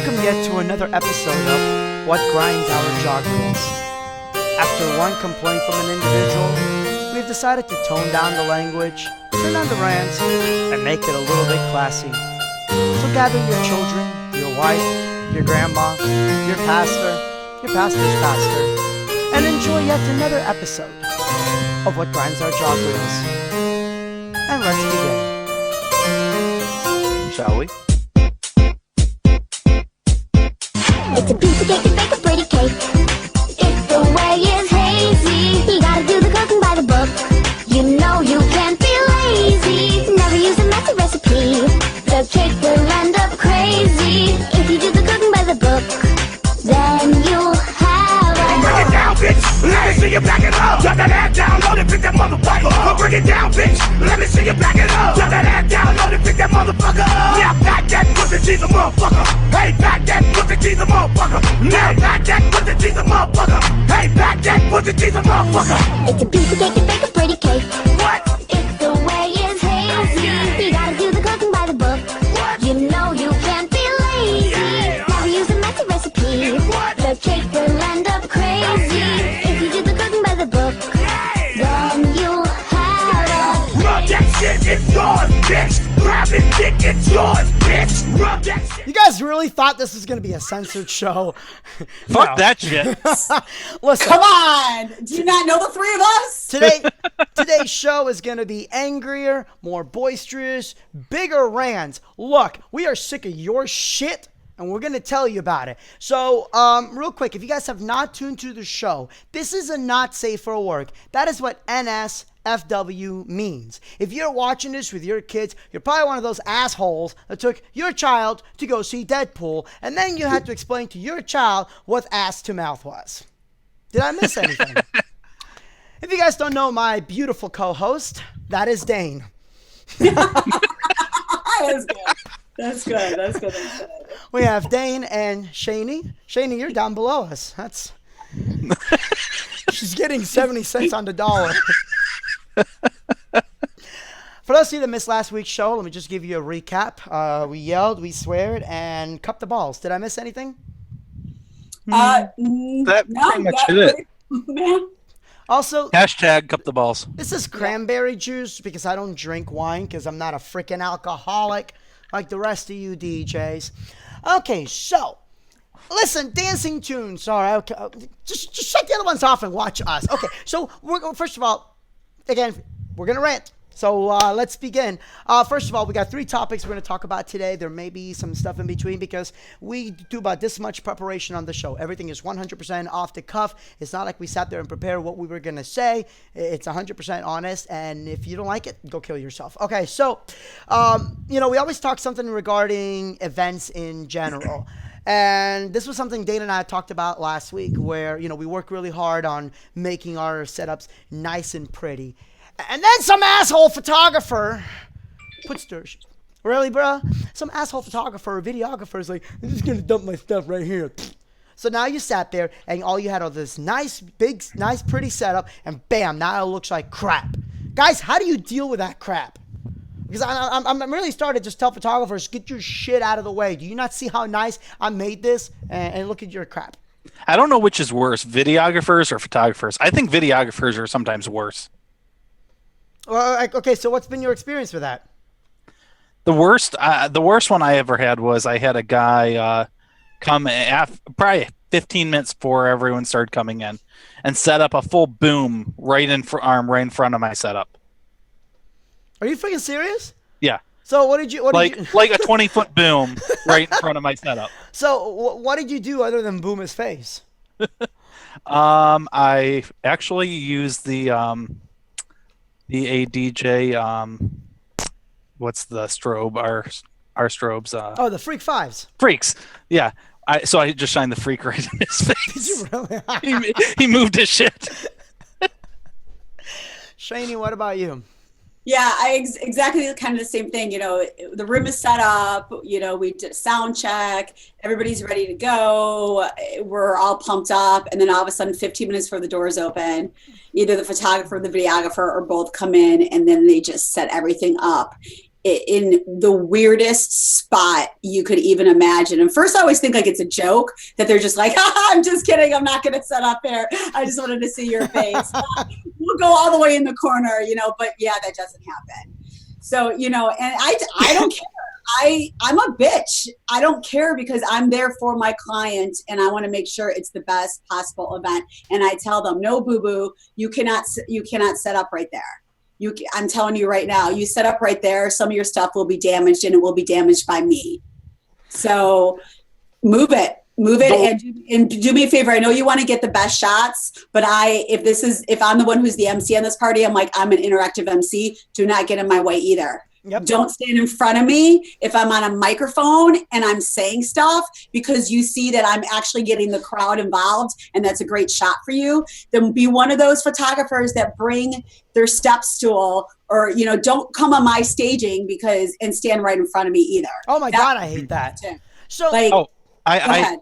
Welcome yet to another episode of What Grinds Our Jogwheels. After one complaint from an individual, we've decided to tone down the language, turn down the rants, and make it a little bit classy. So gather your children, your wife, your grandma, your pastor's pastor, and enjoy yet another episode of What Grinds Our Jogwheels. And let's begin. Shall we? It's a piece of cake to bake a pretty cake. If the way is hazy, you gotta do the cooking by the book. You know you can't be lazy. Never use a messy recipe. The cake will end up crazy. If you do the cooking by the book, then you'll have a Bring it down, bitch. Let me see you back it up. Drop that ass down, load it, pick that motherfucker up. Bring it down, bitch. Let me see you back it up. Drop that ass down, load it, pick that motherfucker up. Yeah, back that pussy, she's a motherfucker. Hey, back that pussy, she's a motherfucker. Now back that pussy, she's a motherfucker. Hey, back that pussy, she's a motherfucker. It's a piece of cake to bake a pretty cake. What? If the way is hazy, you gotta do the cooking by the book. What? You know you can't be lazy. Yeah. Never use a messy recipe. What? The cake will end up crazy. If you do the cooking by the book, then you'll have a Rub that shit, it's yours, bitch. Grab it, dick, it's yours, bitch. Rub that shit. You guys really thought this was going to be a censored show? Fuck No. that shit. Listen, Come on! Do you not know the three of us? today's show is going to be angrier, more boisterous, bigger rants. Look, we are sick of your shit, and we're going to tell you about it. So, real quick, if you guys have not tuned to the show, this is a not safe for work. That is what NSFW means. If you're watching this with your kids, you're probably one of those assholes that took your child to go see Deadpool, and then you had to explain to your child what ass to mouth was. Did I miss anything? If you guys don't know my beautiful co-host, that is Dane. That's good. That's good. That's good. That's good. We have Dane and Shani. Shani, you're down below us. That's she's getting 70 cents on the dollar. For those of you that missed last week's show, let me just give you a recap. We yelled, we sweared, and cupped the balls. Did I miss anything? That pretty much hit it. Man. Also, Hashtag cup the balls. this is cranberry juice because I don't drink wine because I'm not a freaking alcoholic like the rest of you DJs. Okay, so listen, dancing tunes. All right, okay, just shut the other ones off and watch us. Okay, so first of all, again, we're gonna rant. So let's begin. First of all, we got 3 topics we're going to talk about today. There may be some stuff in between because we do about this much preparation on the show. Everything is 100% off the cuff. It's not like we sat there and prepared what we were going to say. It's 100% honest. And if you don't like it, go kill yourself. Okay, so, we always talk something regarding events in general. And this was something Dana and I talked about last week where, we work really hard on making our setups nice and pretty. And then some asshole photographer puts their really, bro? Some asshole photographer or videographer is like, I'm just gonna dump my stuff right here. So now you sat there and all you had was this nice, big, nice, pretty setup, and bam, now it looks like crap. Guys, how do you deal with that crap? Because I'm really starting to just tell photographers, get your shit out of the way. Do you not see how nice I made this? And look at your crap. I don't know which is worse, videographers or photographers. I think videographers are sometimes worse. Well, okay, so what's been your experience with that? The worst one I ever had was I had a guy come probably 15 minutes before everyone started coming in and set up a full boom right in front of my setup. Are you freaking serious? Yeah. So what did you like a 20-foot boom right in front of my setup. So what did you do other than boom his face? I actually used the ADJ, what's the strobe? Our strobes. The Freak Fives. Freaks. Yeah. So I just shined the freak right in his face. Did you really? he moved his shit. Shani, what about you? Yeah, exactly kind of the same thing. The room is set up. We did a sound check. Everybody's ready to go. We're all pumped up. And then all of a sudden, 15 minutes before the doors open, either the photographer or the videographer or both come in, and then they just set everything up. in the weirdest spot you could even imagine. And first I always think like it's a joke that they're just like, I'm just kidding. I'm not going to set up there. I just wanted to see your face. We'll go all the way in the corner, but yeah, that doesn't happen. So, and I don't care. I'm a bitch. I don't care because I'm there for my client and I want to make sure it's the best possible event. And I tell them, no, boo-boo, you cannot set up right there. I'm telling you right now, you set up right there, some of your stuff will be damaged and it will be damaged by me. So move it and do me a favor. I know you want to get the best shots, but if I'm the one who's the MC on this party, I'm an interactive MC. Do not get in my way either. Yep. Don't stand in front of me if I'm on a microphone and I'm saying stuff because you see that I'm actually getting the crowd involved and that's a great shot for you. Then be one of those photographers that bring their step stool or, don't come on my staging and stand right in front of me either. Oh my God, I hate that. So go ahead.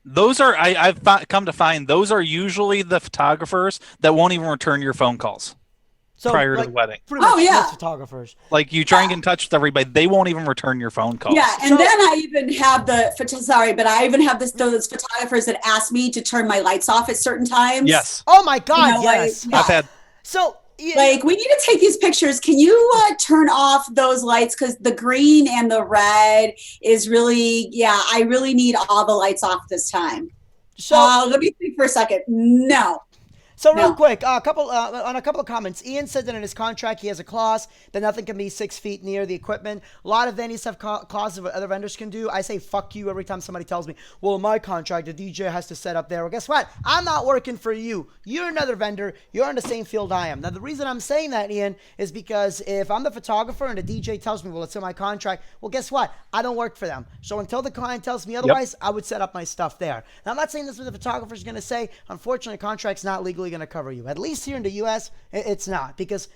Those are, I've come to find those are usually the photographers that won't even return your phone calls. Prior to the wedding. Pretty much most photographers. Like you try and get in touch with everybody, they won't even return your phone calls. Yeah, and then I even have those photographers that ask me to turn my lights off at certain times. Yes. Oh my God, yes. I've had. So we need to take these pictures. Can you turn off those lights? Because the green and the red is really, I really need all the lights off this time. So let me think for a second. No. So real quick, on a couple of comments, Ian said that in his contract he has a clause that nothing can be 6 feet near the equipment. A lot of venues have clauses of what other vendors can do. I say fuck you every time somebody tells me, well, in my contract, the DJ has to set up there. Well, guess what? I'm not working for you. You're another vendor. You're in the same field I am. Now, the reason I'm saying that, Ian, is because if I'm the photographer and the DJ tells me, well, it's in my contract, well, guess what? I don't work for them. So until the client tells me otherwise, I would set up my stuff there. Now, I'm not saying this is what the photographer's going to say. Unfortunately, a contract's not legally going to cover you. At least here in the U.S., it's not, because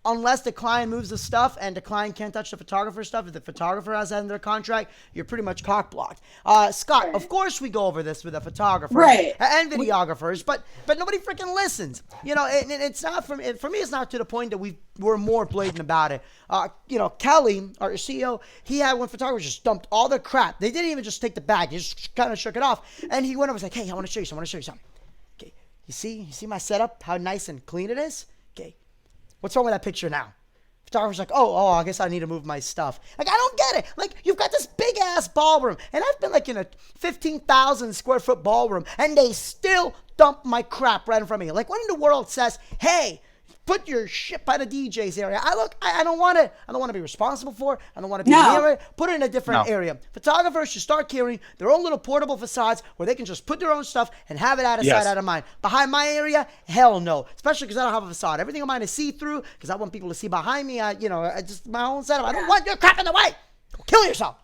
unless the client moves the stuff and the client can't touch the photographer's stuff, if the photographer has that in their contract, you're pretty much cock blocked. Scott, of course we go over this with the photographer and videographers, but nobody freaking listens. It's not for me. It's not to the point that we're more blatant about it. Kelly, our CEO, he had one photographer just dumped all the crap. They didn't even just take the bag; they just kind of shook it off, and he went over and was like, "Hey, I want to show you something. You see my setup, how nice and clean it is? Okay. What's wrong with that picture now?" Photographer's like, oh, I guess I need to move my stuff. Like, I don't get it. Like, you've got this big ass ballroom, and I've been like in a 15,000 square foot ballroom, and they still dump my crap right in front of me. Like, what in the world says, hey, put your shit by the DJ's area? I don't want it. I don't want to be responsible for it. I don't want to be near it. Put it in a different area. Photographers should start carrying their own little portable facades where they can just put their own stuff and have it out of sight, out of mind. Behind my area, hell no. Especially because I don't have a facade. Everything of mine is see-through because I want people to see behind me. I just my own setup. I don't want your crap in the way. Go kill yourself.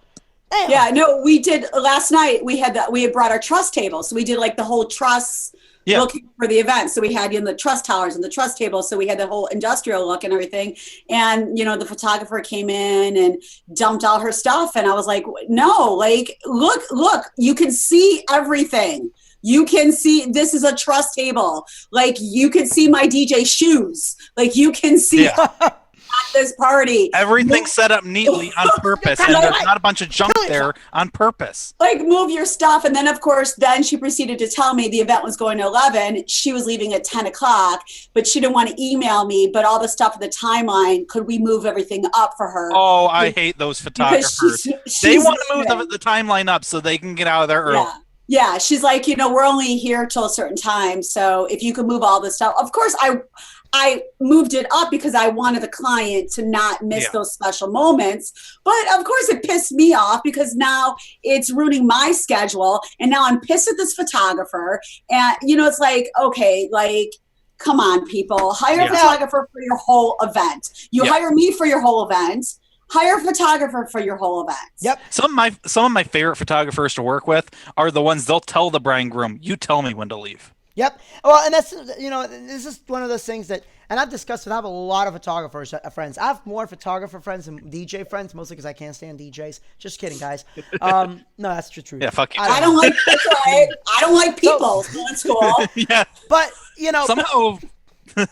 Damn. Yeah, no, we did last night. We had brought our truss table, so we did like the whole truss. Looking for the event. So we had the truss towers and the truss table. So we had the whole industrial look and everything. And, the photographer came in and dumped all her stuff. And I was like, no, like, look, you can see everything. You can see, this is a truss table. Like, you can see my DJ shoes. Like, you can see at this party. Everything's set up neatly on purpose, and there's not a bunch of junk there on purpose. Like, move your stuff. And then, of course, she proceeded to tell me the event was going to 11. She was leaving at 10 o'clock, but she didn't want to email me. But all the stuff in the timeline, could we move everything up for her? Oh, I hate those photographers. They want to move the timeline up so they can get out of there early. Yeah, she's like, we're only here till a certain time. So if you could move all this stuff. Of course, I moved it up because I wanted the client to not miss those special moments. But of course it pissed me off because now it's ruining my schedule. And now I'm pissed at this photographer. And, it's like, okay, like, come on, people. Hire a photographer for your whole event. You hire me for your whole event. Hire a photographer for your whole event. Yep. Some of my favorite photographers to work with are the ones they'll tell the bride and groom, you tell me when to leave. Yep. Well, and that's, this is one of those things that, and I've discussed it. I have a lot of photographers friends. I have more photographer friends than DJ friends, mostly because I can't stand DJs. Just kidding, guys. No, that's the truth. Yeah, fuck you. I don't like people. So that's cool. Yeah. But, Somehow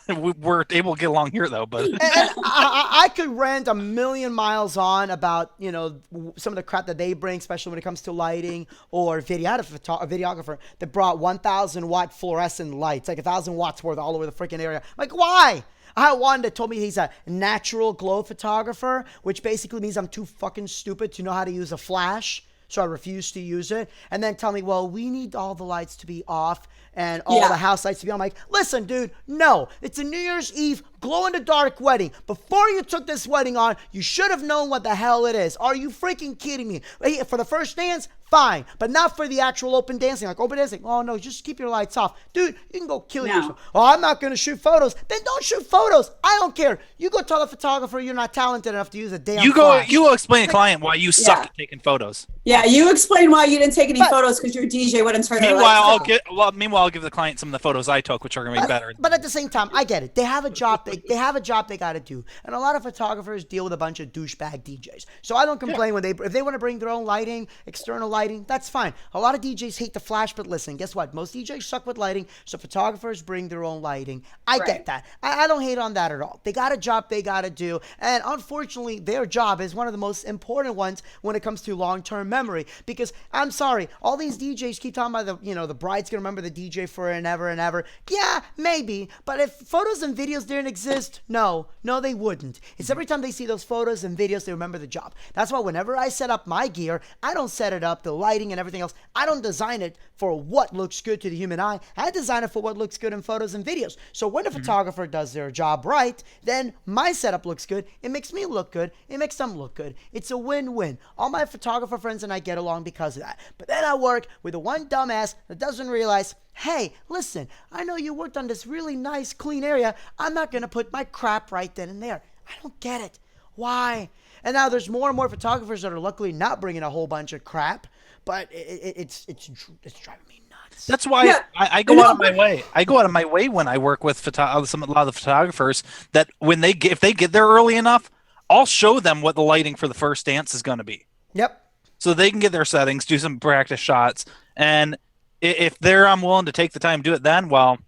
We're able to get along here though, but And I could rant a million miles on about, some of the crap that they bring, especially when it comes to lighting or video. I had a videographer that brought 1,000 watt fluorescent lights, like 1,000 watts worth all over the freaking area. I'm like, why? I had one that told me he's a natural glow photographer, which basically means I'm too fucking stupid to know how to use a flash. So I refuse to use it. And then tell me, well, we need all the lights to be off and all the house lights to be on. I'm like, listen, dude, no. It's a New Year's Eve glow-in-the-dark wedding. Before you took this wedding on, you should have known what the hell it is. Are you freaking kidding me? For the first dance, fine. But not for the actual open dancing. Like open dancing, oh, no, just keep your lights off. Dude, you can go kill yourself. Oh, I'm not going to shoot photos. Then don't shoot photos. I don't care. You go tell the photographer you're not talented enough to use a damn flash. You go explain to the client why you suck at taking photos. Yeah, you explain why you didn't take any photos because your DJ wouldn't turn their lights on. Meanwhile, I'll give the client some of the photos I took, which are going to be better. But at the same time, I get it. They have a job. They have a job they got to do, and a lot of photographers deal with a bunch of douchebag DJs. So I don't complain if they want to bring their own lighting, external lighting. That's fine. A lot of DJs hate the flash, but listen, guess what? Most DJs suck with lighting, so photographers bring their own lighting. I get that. I don't hate on that at all. They got a job they got to do, and unfortunately, their job is one of the most important ones when it comes to long-term memory. Because I'm sorry, all these DJs keep talking about the bride's gonna remember the DJ for and ever and ever. Yeah, maybe, but if photos and videos didn't exist, no, they wouldn't. It's every time they see those photos and videos, they remember the job. That's why whenever I set up my gear, I don't set it up, the lighting and everything else. I don't design it for what looks good to the human eye. I design it for what looks good in photos and videos. So when a photographer does their job right, then my setup looks good. It makes me look good. It makes them look good. It's a win-win. All my photographer friends and I get along because of that. But then I work with the one dumbass that doesn't realize, hey, listen, I know you worked on this really nice, clean area. I'm not going to put my crap right then and there. I don't get it. Why? And now there's more and more photographers that are luckily not bringing a whole bunch of crap, but it's driving me nuts. That's why I go out of my way. I go out of my way when I work with a lot of the photographers that if they get there early enough, I'll show them what the lighting for the first dance is going to be. Yep. So they can get their settings, do some practice shots, and if they're unwilling to take the time to do it then, well.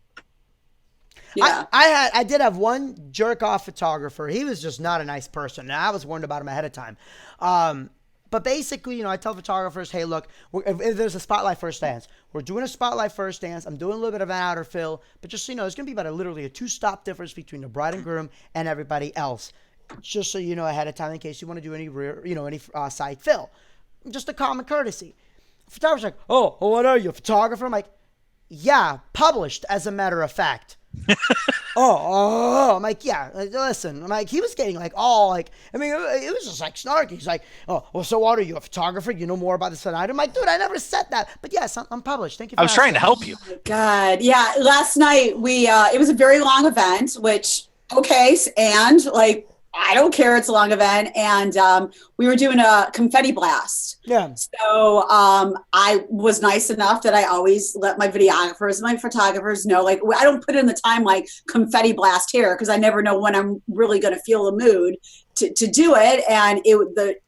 Yeah. I did have one jerk off photographer. He was just not a nice person, and I was warned about him ahead of time. But basically, I tell photographers, hey, look, if there's a spotlight first dance, we're doing a spotlight first dance. I'm doing a little bit of an outer fill, but just so you know, there's going to be literally a 2-stop difference between the bride and groom and everybody else. Just so you know ahead of time in case you want to do any rear, any side fill. Just a common courtesy. Photographer's like, oh, what are you, a photographer? I'm like, yeah, published, as a matter of fact. I'm like, yeah, listen. I'm like, he was getting it was just like snarky. He's like, oh, well, so what are you, a photographer? You know more about this than I do? I'm like, dude, I never said that. But yes, I'm published. Thank you for I was trying to help you. Oh my God. Yeah. Last night it was a very long event, which, I don't care. It's a long event. And we were doing a confetti blast. Yeah. So I was nice enough that I always let my videographers and my photographers know, I don't put in the time like confetti blast here because I never know when I'm really going to feel the mood to do it. And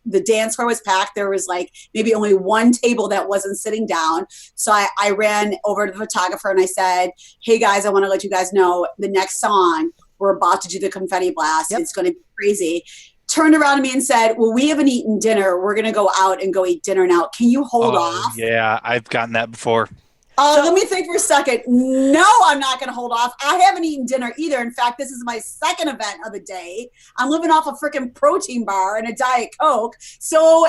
the dance floor was packed. There was maybe only one table that wasn't sitting down. So I ran over to the photographer and I said, hey guys, I want to let you guys know the next song, we're about to do the confetti blast. Yep. It's going to be crazy. Turned around to me and said, well, we haven't eaten dinner. We're going to go out and go eat dinner now. Can you hold off? Yeah, I've gotten that before. Let me think for a second. No, I'm not going to hold off. I haven't eaten dinner either. In fact, this is my second event of the day. I'm living off a freaking protein bar and a Diet Coke. So,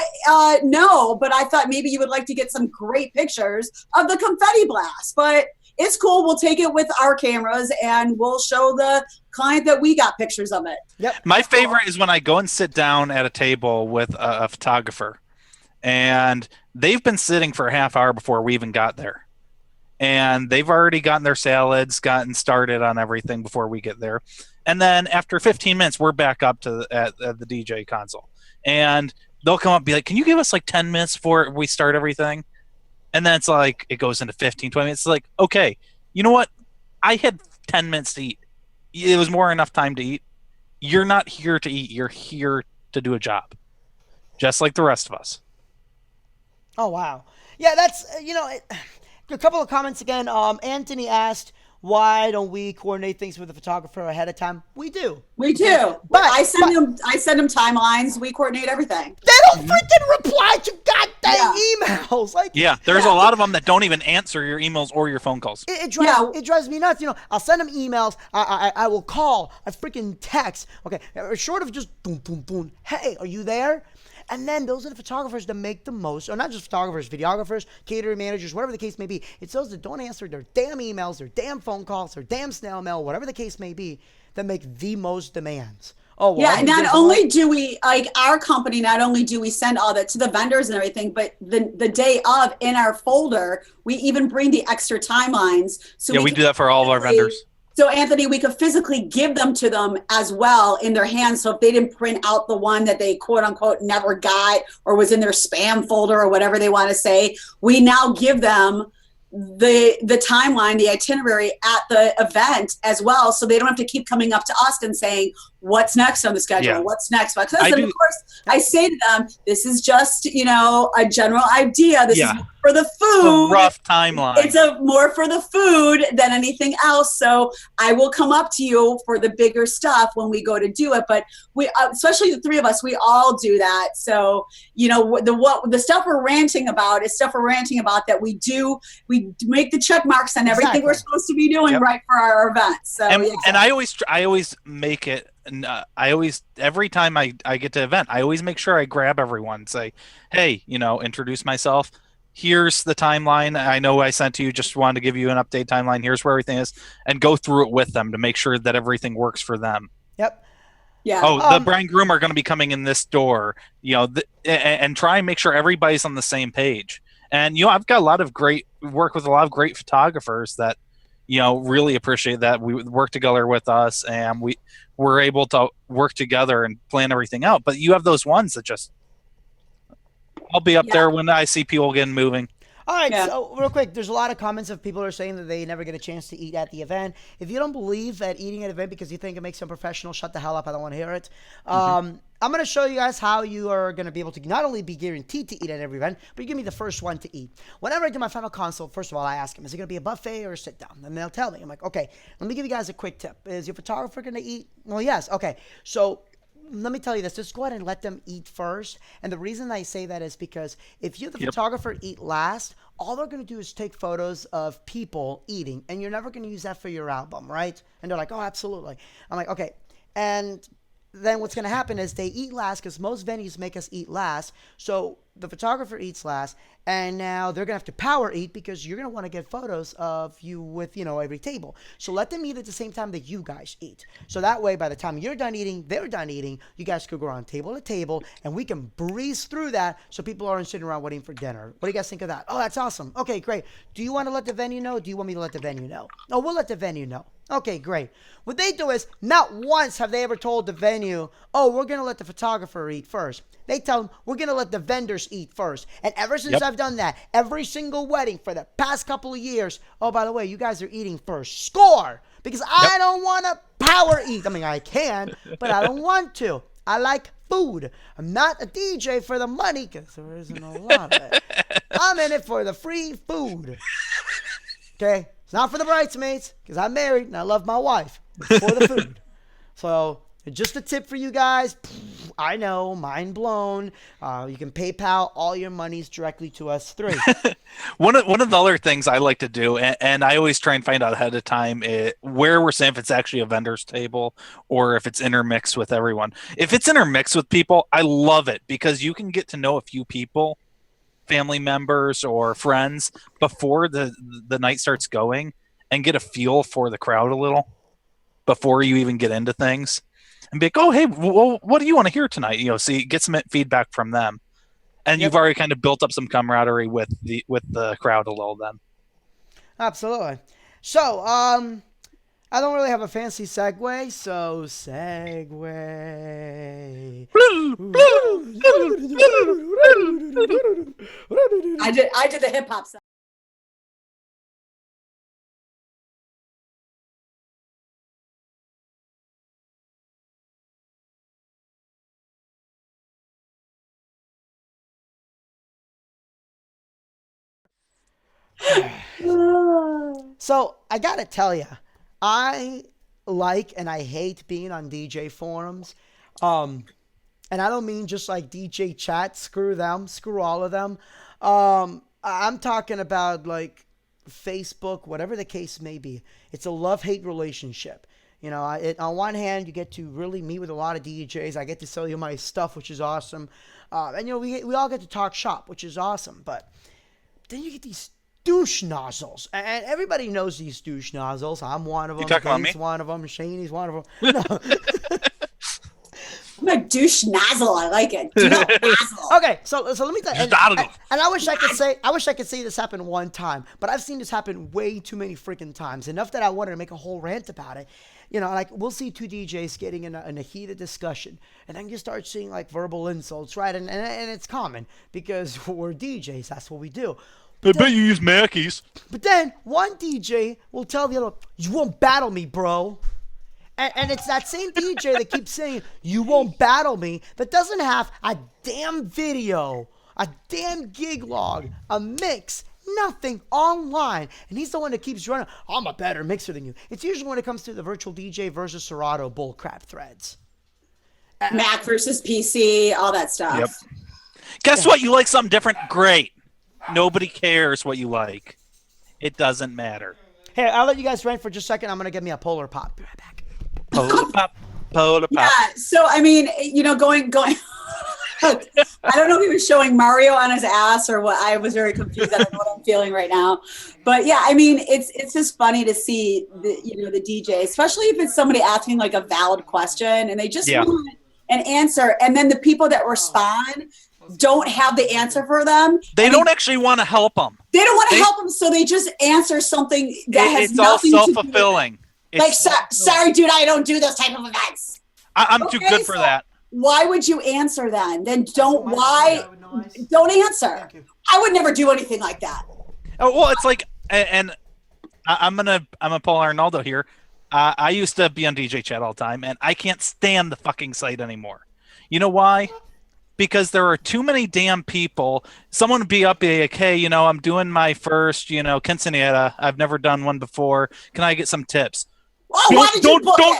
no, but I thought maybe you would like to get some great pictures of the confetti blast. But it's cool. We'll take it with our cameras and we'll show the client that we got pictures of it. Yep. My favorite is when I go and sit down at a table with a photographer and they've been sitting for a half hour before we even got there. And they've already gotten their salads, gotten started on everything before we get there. And then after 15 minutes, we're back up at the DJ console. And they'll come up and be like, can you give us 10 minutes before we start everything? And then it's it goes into 15, 20 minutes. It's okay, you know what? I had 10 minutes to eat. It was more enough time to eat. You're not here to eat. You're here to do a job, just like the rest of us. Oh, wow. Yeah, that's, a couple of comments again. Anthony asked, why don't we coordinate things with the photographer ahead of time? We do. We do. But- I send them timelines. We coordinate everything. They don't freaking reply to goddamn emails. Like, Yeah, there's a lot of them that don't even answer your emails or your phone calls. it drives me nuts. I'll send them emails. I will call. I freaking text. Okay, short of just boom, boom, boom. Hey, are you there? And then those are the photographers that make the most, or not just photographers, videographers, catering managers, whatever the case may be. It's those that don't answer their damn emails, their damn phone calls, their damn snail mail, whatever the case may be, that make the most demands. Oh, well, yeah, not only do we, like our company, not only do we send all that to the vendors and everything, but the day of in our folder, we even bring the extra timelines. So we do that for all of our vendors. So Anthony, we could physically give them to them as well in their hands. So if they didn't print out the one that they quote unquote never got or was in their spam folder or whatever they want to say, we now give them the timeline, the itinerary at the event as well. So they don't have to keep coming up to us and saying, what's next on the schedule? Yeah. What's next? Because of course I say to them, this is just, a general idea. This is for the food. A rough timeline. It's more for the food than anything else. So I will come up to you for the bigger stuff when we go to do it. But we, especially the three of us, we all do that. So, the stuff we're ranting about is stuff we're ranting about that we do. We make the check marks on everything we're supposed to be doing right for our events. So, and I always make it. And I always, every time I get to event, I always make sure I grab everyone and say, hey, introduce myself. Here's the timeline. I know I sent to you, just wanted to give you an update timeline. Here's where everything is, and go through it with them to make sure that everything works for them. Yep. Yeah. Oh, the bride and groom are going to be coming in this door, and try and make sure everybody's on the same page. And, I've got work with a lot of great photographers that, really appreciate that. We work together with us, and we're able to work together and plan everything out. But you have those ones that just, I'll be up there when I see people getting moving. All right, so real quick, there's a lot of comments of people are saying that they never get a chance to eat at the event. If you don't believe at eating at an event because you think it makes them professional, shut the hell up. I don't want to hear it. I'm going to show you guys how you are going to be able to not only be guaranteed to eat at every event, but you give me the first one to eat. Whenever I do my final consult, first of all, I ask them, is it going to be a buffet or a sit down? And they'll tell me. I'm like, okay, let me give you guys a quick tip. Is your photographer going to eat? Well, yes. Okay, so let me tell you this. Just go ahead and let them eat first. And the reason I say that is because if you, the photographer, eat last, all they're going to do is take photos of people eating. And you're never going to use that for your album, right? And they're like, oh, absolutely. I'm like, okay. And then what's going to happen is they eat last because most venues make us eat last. So the photographer eats last. And now they're going to have to power eat because you're going to want to get photos of you with, every table. So let them eat at the same time that you guys eat. So that way, by the time you're done eating, they're done eating, you guys could go around table to table and we can breeze through that so people aren't sitting around waiting for dinner. What do you guys think of that? Oh, that's awesome. Okay, great. Do you want to let the venue know? Do you want me to let the venue know? No, we'll let the venue know. Okay, great. What they do is not once have they ever told the venue, oh, we're going to let the photographer eat first. They tell them, we're going to let the vendors eat first. And ever since I've done that, every single wedding for the past couple of years, oh, by the way, you guys are eating first. Score! Because I don't want to power eat. I mean, I can, but I don't want to. I like food. I'm not a DJ for the money because there isn't a lot of it. I'm in it for the free food. Okay? It's not for the bridesmaids because I'm married and I love my wife. It's for the food. So just a tip for you guys. I know, mind blown. You can PayPal all your monies directly to us three. One of the other things I like to do, and I always try and find out ahead of time, where we're saying if it's actually a vendor's table or if it's intermixed with everyone. If it's intermixed with people, I love it because you can get to know a few people, family members or friends, before the night starts going and get a feel for the crowd a little before you even get into things. And be like, oh, hey, well, what do you want to hear tonight? See, get some feedback from them, and you've already kind of built up some camaraderie with the crowd a little. Then, absolutely. So, I don't really have a fancy segue, so segue. I did the hip hop stuff. So I gotta tell you, I like and I hate being on DJ forums. And I don't mean just like DJ chat. Screw them. Screw all of them. I'm talking about like Facebook, whatever the case may be. It's a love-hate relationship. You know, on one hand, you get to really meet with a lot of DJs. I get to sell you my stuff, which is awesome. And, you know, we all get to talk shop, which is awesome. But then you get these douche nozzles. And everybody knows these douche nozzles. I'm one of them. You talking about me? Dave's one of them. Shane's one of them. No. I'm a douche nozzle. I like it. Douche nozzle. Okay, so let me tell you. And I wish I could say this happened one time, but I've seen this happen way too many freaking times. Enough that I wanted to make a whole rant about it. You know, like we'll see two DJs getting in a heated discussion, and then you start seeing like verbal insults, right? And it's common because we're DJs. That's what we do. I bet you use Mackies. But then one DJ will tell the other, "You won't battle me, bro." And it's that same DJ that keeps saying, "You won't battle me," that doesn't have a damn video, a damn gig log, a mix, nothing online. And he's the one that keeps running, "I'm a better mixer than you." It's usually when it comes to the virtual DJ versus Serato bullcrap threads. Mac versus PC, all that stuff. Yep. Guess what? You like something different? Great. Nobody cares what you like. It doesn't matter. Hey, I'll let you guys rant for just a second. I'm going to get me a Polar Pop. Be right back. Polar pop. Polar pop. Yeah. So I mean, you know, going. I don't know if he was showing Mario on his ass or what. I was very confused. I don't know what I'm feeling right now. But yeah, I mean, it's just funny to see the DJ, especially if it's somebody asking like a valid question and they just want an answer, and then the people that respond don't have the answer for them. They don't actually want to help them. They don't want to help them, so they just answer something that has nothing to do. It's all self-fulfilling. Like, sorry, dude, I don't do those type of events. I'm too good for that. Why would you answer then? Then don't answer. I would never do anything like that. Oh, well, it's like, and I'm a Paul Arnaldo here. I used to be on DJ chat all the time, and I can't stand the fucking site anymore. You know why? Because there are too many damn people. Someone would be up like, "Hey, you know, I'm doing my first, quinceañera. I've never done one before. Can I get some tips?" Oh,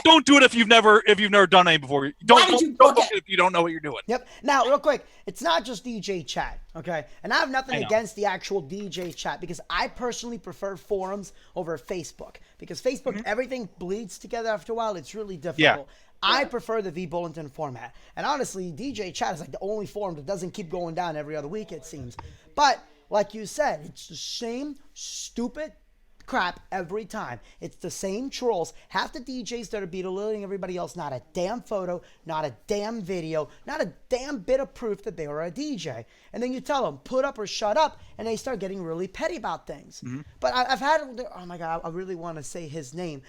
don't do it if you've never done any before. Don't book it if you don't know what you're doing. Yep. Now, real quick, it's not just DJ chat, okay? And I have nothing against the actual DJ chat because I personally prefer forums over Facebook because Facebook, everything bleeds together after a while. It's really difficult. Yeah. I prefer the V-Bulletin format. And honestly, DJ chat is like the only forum that doesn't keep going down every other week, it seems. But like you said, it's the same stupid crap every time. It's the same trolls. Half the DJs that are belittling everybody else, not a damn photo, not a damn video, not a damn bit of proof that they were a DJ. And then you tell them, put up or shut up, and they start getting really petty about things. But I've had, oh my God, I really want to say his name.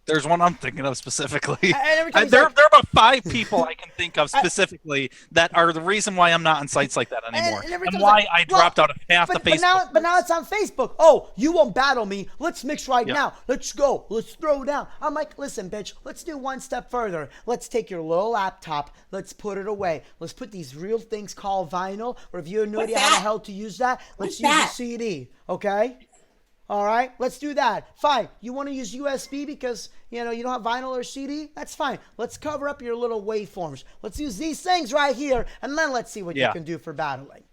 There's one I'm thinking of specifically. And there are about 5 people I can think of specifically that are the reason why I'm not on sites like that anymore. And why I dropped out of half the Facebook. But now it's on Facebook. "Oh, you won't battle me. Let's mix right now. Let's go. Let's throw down." I'm like, "Listen, bitch, let's do one step further. Let's take your little laptop. Let's put it away. Let's put these real things called vinyl, or if you have no idea how the hell to use that, let's use a CD, okay? All right, let's do that. Fine. You want to use USB because, you don't have vinyl or CD? That's fine. Let's cover up your little waveforms. Let's use these things right here, and then let's see what you can do for battling."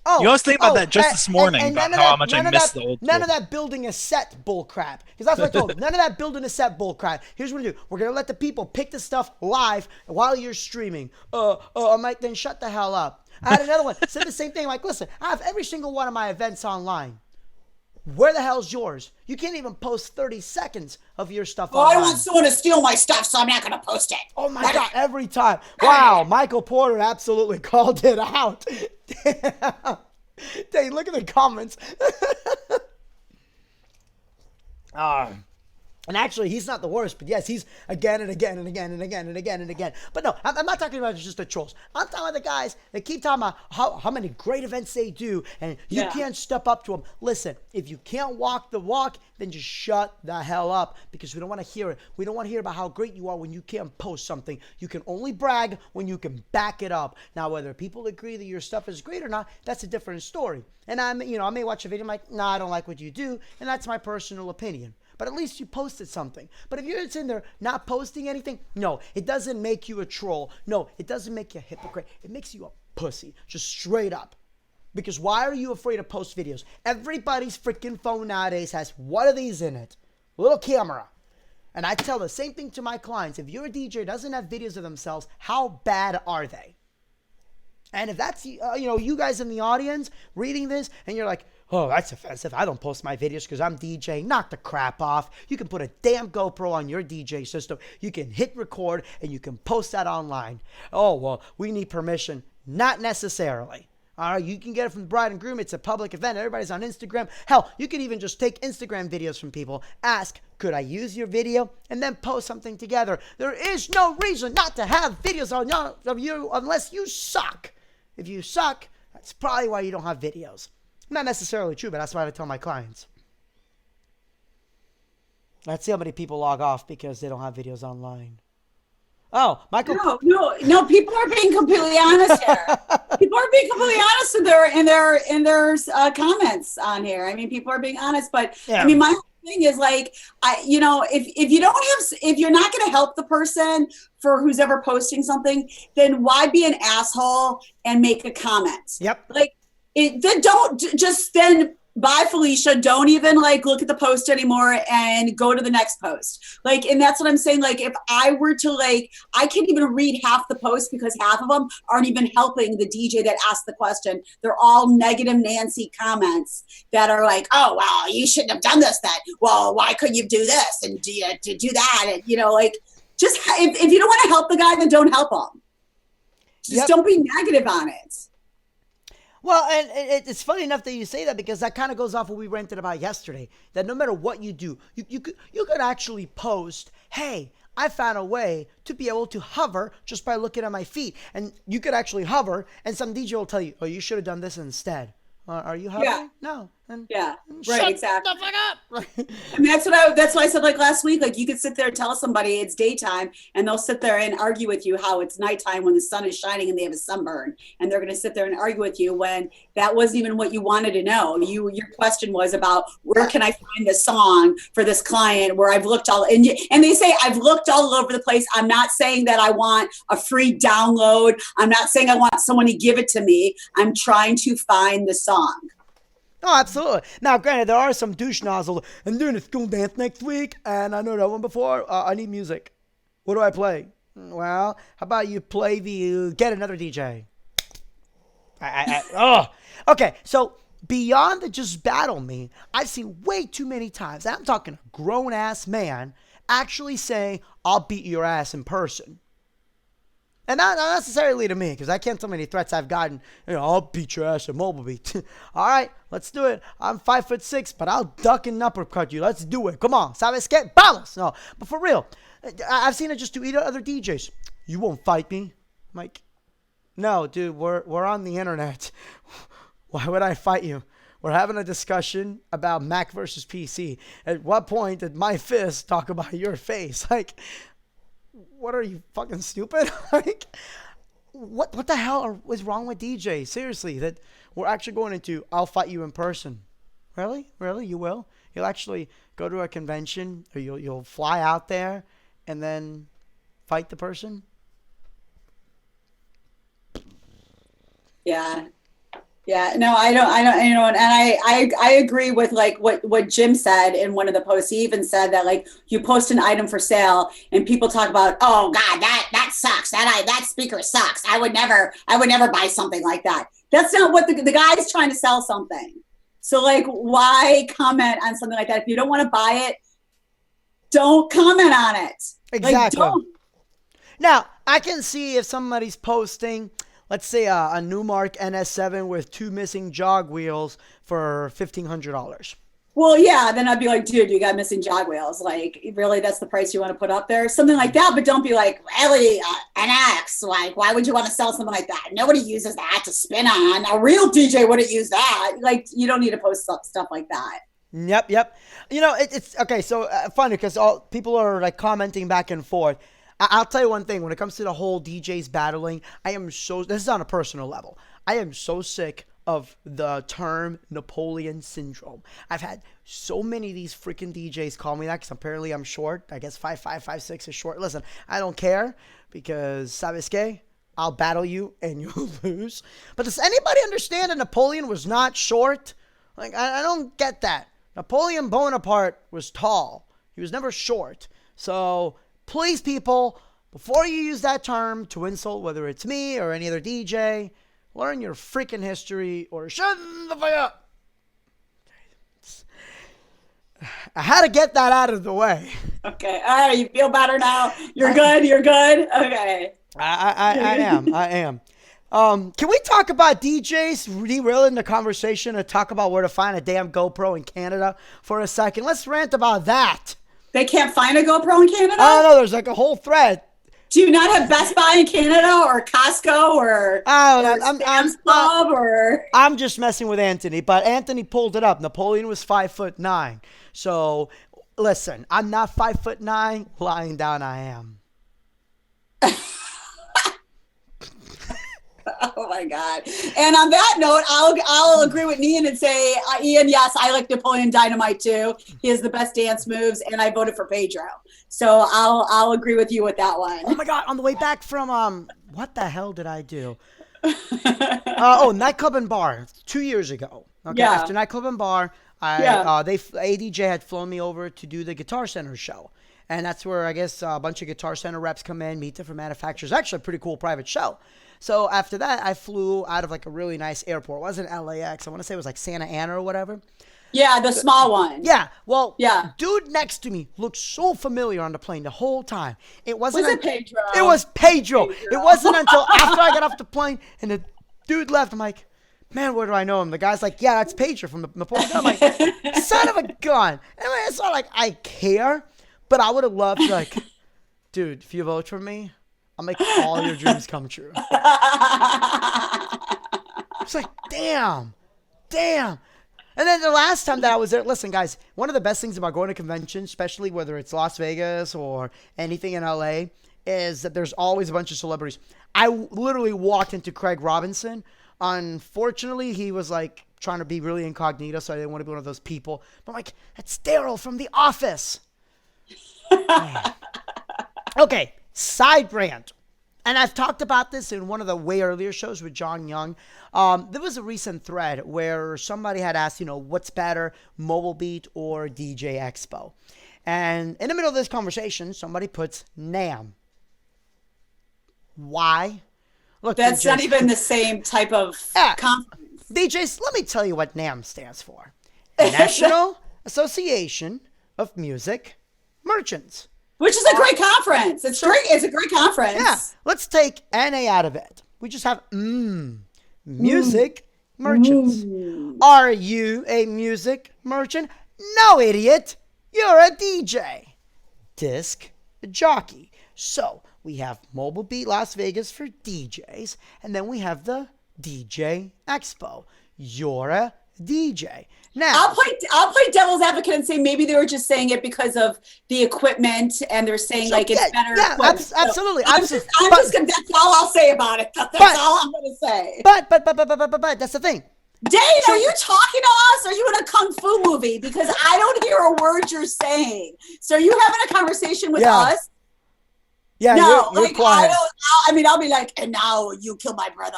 Oh, I was thinking about that just this morning, about how much I miss the old None of that building a set bull crap. Because that's what I told them. None of that building a set bull crap. Here's what we do. We're going to let the people pick the stuff live while you're streaming. I'm like, then shut the hell up. I had another one. Said the same thing. I'm like, listen, I have every single one of my events online. Where the hell's yours? You can't even post 30 seconds of your stuff online. I don't want someone to steal my stuff, so I'm not going to post it. Oh my God, every time. Wow, Michael Porter absolutely called it out. Damn. Dang, look at the comments. And actually, he's not the worst, but yes, he's again and again and again and again and again and again. But no, I'm not talking about just the trolls. I'm talking about the guys that keep talking about how many great events they do, and you can't step up to them. Listen, if you can't walk the walk, then just shut the hell up, because we don't want to hear it. We don't want to hear about how great you are when you can't post something. You can only brag when you can back it up. Now, whether people agree that your stuff is great or not, that's a different story. And I may watch a video, I'm like, nah, I don't like what you do, and that's my personal opinion. But at least you posted something. But if you're sitting there not posting anything, no, it doesn't make you a troll. No, it doesn't make you a hypocrite. It makes you a pussy, just straight up. Because why are you afraid to post videos? Everybody's freaking phone nowadays has one of these in it, a little camera. And I tell the same thing to my clients. If you're a DJ who doesn't have videos of themselves, how bad are they? And if that's, you guys in the audience reading this and you're like, oh, that's offensive, I don't post my videos because I'm DJing, knock the crap off. You can put a damn GoPro on your DJ system. You can hit record and you can post that online. Oh, well, we need permission. Not necessarily. All right, you can get it from the bride and groom. It's a public event. Everybody's on Instagram. Hell, you can even just take Instagram videos from people. Ask, could I use your video? And then post something together. There is no reason not to have videos of you unless you suck. If you suck, that's probably why you don't have videos. Not necessarily true, but that's what I tell my clients. Let's see how many people log off because they don't have videos online. Oh, Michael. No. People are being completely honest here. People are being completely honest in their comments on here. I mean, people are being honest, but I mean, my whole thing is like, if you're not going to help the person for who's ever posting something, then why be an asshole and make a comment? Yep. Like, then don't just then. Bye, Felicia. Don't even look at the post anymore and go to the next post. And that's what I'm saying. If I were to I can't even read half the post because half of them aren't even helping the DJ that asked the question. They're all negative Nancy comments that are like, oh, well, you shouldn't have done this then. Well, why couldn't you do this and do that? And, just if you don't want to help the guy, then don't help him. Just don't be negative on it. Well, and it's funny enough that you say that because that kind of goes off what we ranted about yesterday. That no matter what you do, you could actually post, hey, I found a way to be able to hover just by looking at my feet. And you could actually hover, and some DJ will tell you, oh, you should have done this instead. Are you hovering? Yeah. No. And right, exactly. Shut the fuck up. And that's what I said last week. You could sit there and tell somebody it's daytime and they'll sit there and argue with you how it's nighttime when the sun is shining and they have a sunburn. And they're going to sit there and argue with you when that wasn't even what you wanted to know. Your question was about where can I find this song for this client where I've looked and they say I've looked all over the place. I'm not saying that I want a free download. I'm not saying I want someone to give it to me. I'm trying to find the song. Oh, absolutely. Now, granted, there are some douche nozzles. I'm doing a school dance next week, and I know that one before. I need music. What do I play? Well, how about you play get another DJ? Okay, so beyond the just battle me, I've seen way too many times, and I'm talking a grown-ass man actually saying, I'll beat your ass in person. And not necessarily to me, because I can't tell many threats I've gotten. I'll beat your ass at Mobile Beat. All right, let's do it. I'm 5'6", but I'll duck and uppercut you. Let's do it. Come on. ¿Sabes qué? Vamos. No, but for real, I've seen it just to eat other DJs. You won't fight me. I'm like, no, dude, we're on the internet. Why would I fight you? We're having a discussion about Mac versus PC. At what point did my fist talk about your face? What are you, fucking stupid? What the hell was wrong with DJ? Seriously, that we're actually going into, I'll fight you in person. Really? You will? You'll actually go to a convention, or you'll fly out there and then fight the person? Yeah. Yeah, no, I don't, and I agree with what Jim said in one of the posts. He even said that you post an item for sale and people talk about, oh God, that sucks. That speaker sucks. I would never buy something like that. That's not what the guy's trying to sell something. So why comment on something like that? If you don't want to buy it, don't comment on it. Exactly. Don't. Now, I can see if somebody's posting, let's say a Newmark NS7 with 2 missing jog wheels for $1,500. Well, yeah, then I'd be like, dude, you got missing jogwheels. Like, really, that's the price you want to put up there? Something like that, but don't be like, really, an X. Like, why would you want to sell something like that? Nobody uses that to spin on. A real DJ wouldn't use that. Like, you don't need to post stuff like that. Yep. You know, it's okay. So funny because all people are like commenting back and forth. I'll tell you one thing. When it comes to the whole DJs battling, this is on a personal level. I am so sick of the term Napoleon syndrome. I've had so many of these freaking DJs call me that because apparently I'm short. I guess 5'5", 5'6" is short. Listen, I don't care because, ¿sabes qué? I'll battle you and you'll lose. But does anybody understand that Napoleon was not short? Like, I don't get that. Napoleon Bonaparte was tall. He was never short. So please, people, before you use that term to insult whether it's me or any other DJ, learn your freaking history or shut the fuck up. I had to get that out of the way. Okay. All right. You feel better now? You're good? You're good? Okay. I am. Can we talk about DJs derailing the conversation and talk about where to find a damn GoPro in Canada for a second? Let's rant about that. They can't find a GoPro in Canada? I don't know. There's like a whole thread. Do you not have Best Buy in Canada or Costco or Sam's Club or? I'm just messing with Anthony, but Anthony pulled it up. Napoleon was 5'9". So listen, I'm not 5'9". Lying down, I am. Oh my God. And on that note, I'll agree with Ian and say, Ian, yes, I like Napoleon Dynamite too. He has the best dance moves, and I voted for Pedro. So I'll agree with you with that one. Oh my God, on the way back from what the hell did I do? Nightclub and bar 2 years ago. Okay, Yeah. After nightclub and bar, ADJ had flown me over to do the Guitar Center show. And that's where I guess a bunch of Guitar Center reps come in, meet different manufacturers. Actually, a pretty cool private show. So after that, I flew out of like a really nice airport. It wasn't LAX. I want to say it was like Santa Ana or whatever. Yeah, the small one. Yeah. Well, Yeah. Dude next to me looked so familiar on the plane the whole time. It wasn't. Was it Pedro? It was Pedro. It wasn't until after I got off the plane and the dude left. I'm like, man, where do I know him? The guy's like, yeah, that's Pedro from Napoleon. I'm like, son of a gun. And I mean, it's not like I care, but I would have loved to like, dude, if you vote for me, I'll make all your dreams come true. It's like, damn. And then the last time that I was there, listen, guys, one of the best things about going to conventions, especially whether it's Las Vegas or anything in LA, is that there's always a bunch of celebrities. I literally walked into Craig Robinson. Unfortunately, he was like trying to be really incognito, so I didn't want to be one of those people. But I'm like, that's Daryl from The Office. Okay, side brand. And I've talked about this in one of the way earlier shows with John Young. There was a recent thread where somebody had asked, what's better, Mobile Beat or DJ Expo? And in the middle of this conversation, somebody puts NAMM. Why? Look, That's DJs, not even the same type of conference. DJs, let me tell you what NAMM stands for. National Association of Music Merchants. Which is a great conference. It's great. It's a great conference. Yeah, let's take NA out of it. We just have music merchants. Are you a music merchant? No, idiot. You're a DJ. Disc jockey. So we have Mobile Beat Las Vegas for DJs, and then we have the DJ Expo. You're a DJ. Now, I'll play devil's advocate and say maybe they were just saying it because of the equipment, and they're saying it's better. Yeah, equipment. absolutely. I'm just gonna. That's all I'll say about it. That's all I'm gonna say. But that's the thing. Dane, are you talking to us? Are you in a kung fu movie? Because I don't hear a word you're saying. So are you having a conversation with us? Yeah, no, you're quiet. I'll be like, and now you kill my brother.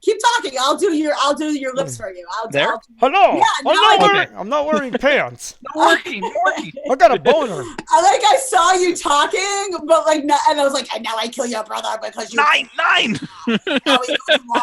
Keep talking. I'll do your lips for you. Hello. Yeah, I'm not wearing pants. Working. I got a boner. I saw you talking, but and I was like, and now I kill your brother because you Nine. Now we do more.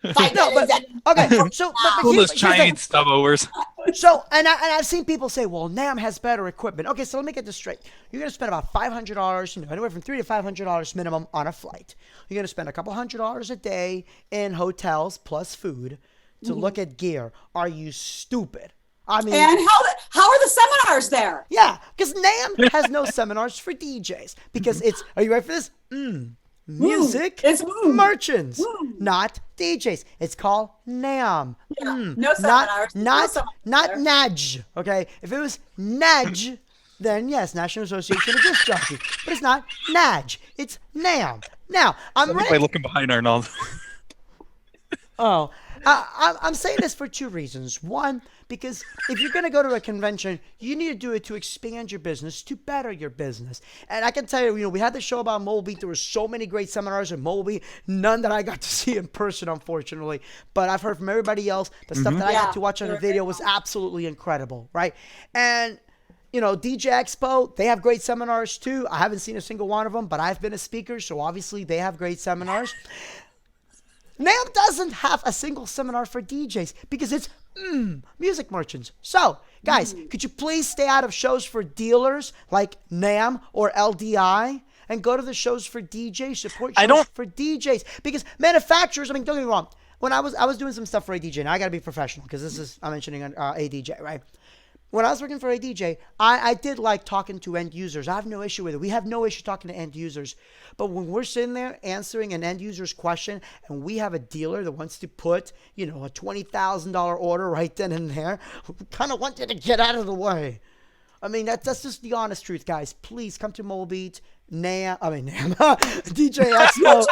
Okay, so Pull those Chinese stub overs. So, and I've seen people say, well, NAMM has better equipment. Okay, so let me get this straight. You're going to spend about $500, anywhere from $300 to $500 minimum on a flight. You're going to spend a couple $100 a day in hotels plus food to look at gear. Are you stupid? I mean, And how are the seminars there? yeah, because NAMM has no seminars for DJs because it's. Are you ready for this? Music It's merchants, not DJs. It's called NAMM. No seminars. Not NAJ. Okay, if it was NAJ, then yes, National Association of Disc Jockeys. But it's not NAJ. It's NAMM. Now I'm By ready. looking behind Arnold. Oh, I'm saying this for two reasons. One, because if you're going to go to a convention, you need to do it to expand your business, to better your business. And I can tell you, we had the show about Mobile Beat. There were so many great seminars in Mobile Beat, none that I got to see in person, unfortunately. But I've heard from everybody else, the stuff that I got to watch on the video was absolutely incredible, right? And DJ Expo, they have great seminars too. I haven't seen a single one of them, but I've been a speaker, so obviously they have great seminars. NAMM doesn't have a single seminar for DJs because it's music merchants. So, guys, could you please stay out of shows for dealers like NAMM or LDI and go to the shows for DJs, support shows for DJs? Because manufacturers, I mean, don't get me wrong. When I was doing some stuff for a DJ, now I got to be professional because I'm mentioning a DJ, right? When I was working for a DJ, I did like talking to end users. I have no issue with it. We have no issue talking to end users. But when we're sitting there answering an end user's question and we have a dealer that wants to put, a $20,000 order right then and there, we kind of want you to get out of the way. I mean, that's just the honest truth, guys. Please come to Mobile Beat, NAMM, DJ Expo,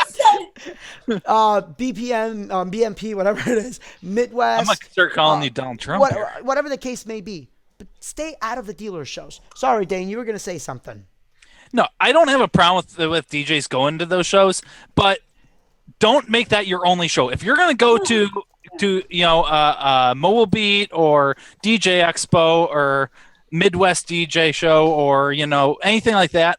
BPM, BMP, whatever it is, Midwest. I'm going to start calling you Donald Trump. Whatever the case may be. But stay out of the dealer shows. Sorry, Dane, you were going to say something. No, I don't have a problem with DJs going to those shows, but don't make that your only show. If you're going to go to Mobile Beat or DJ Expo or Midwest DJ show or anything like that,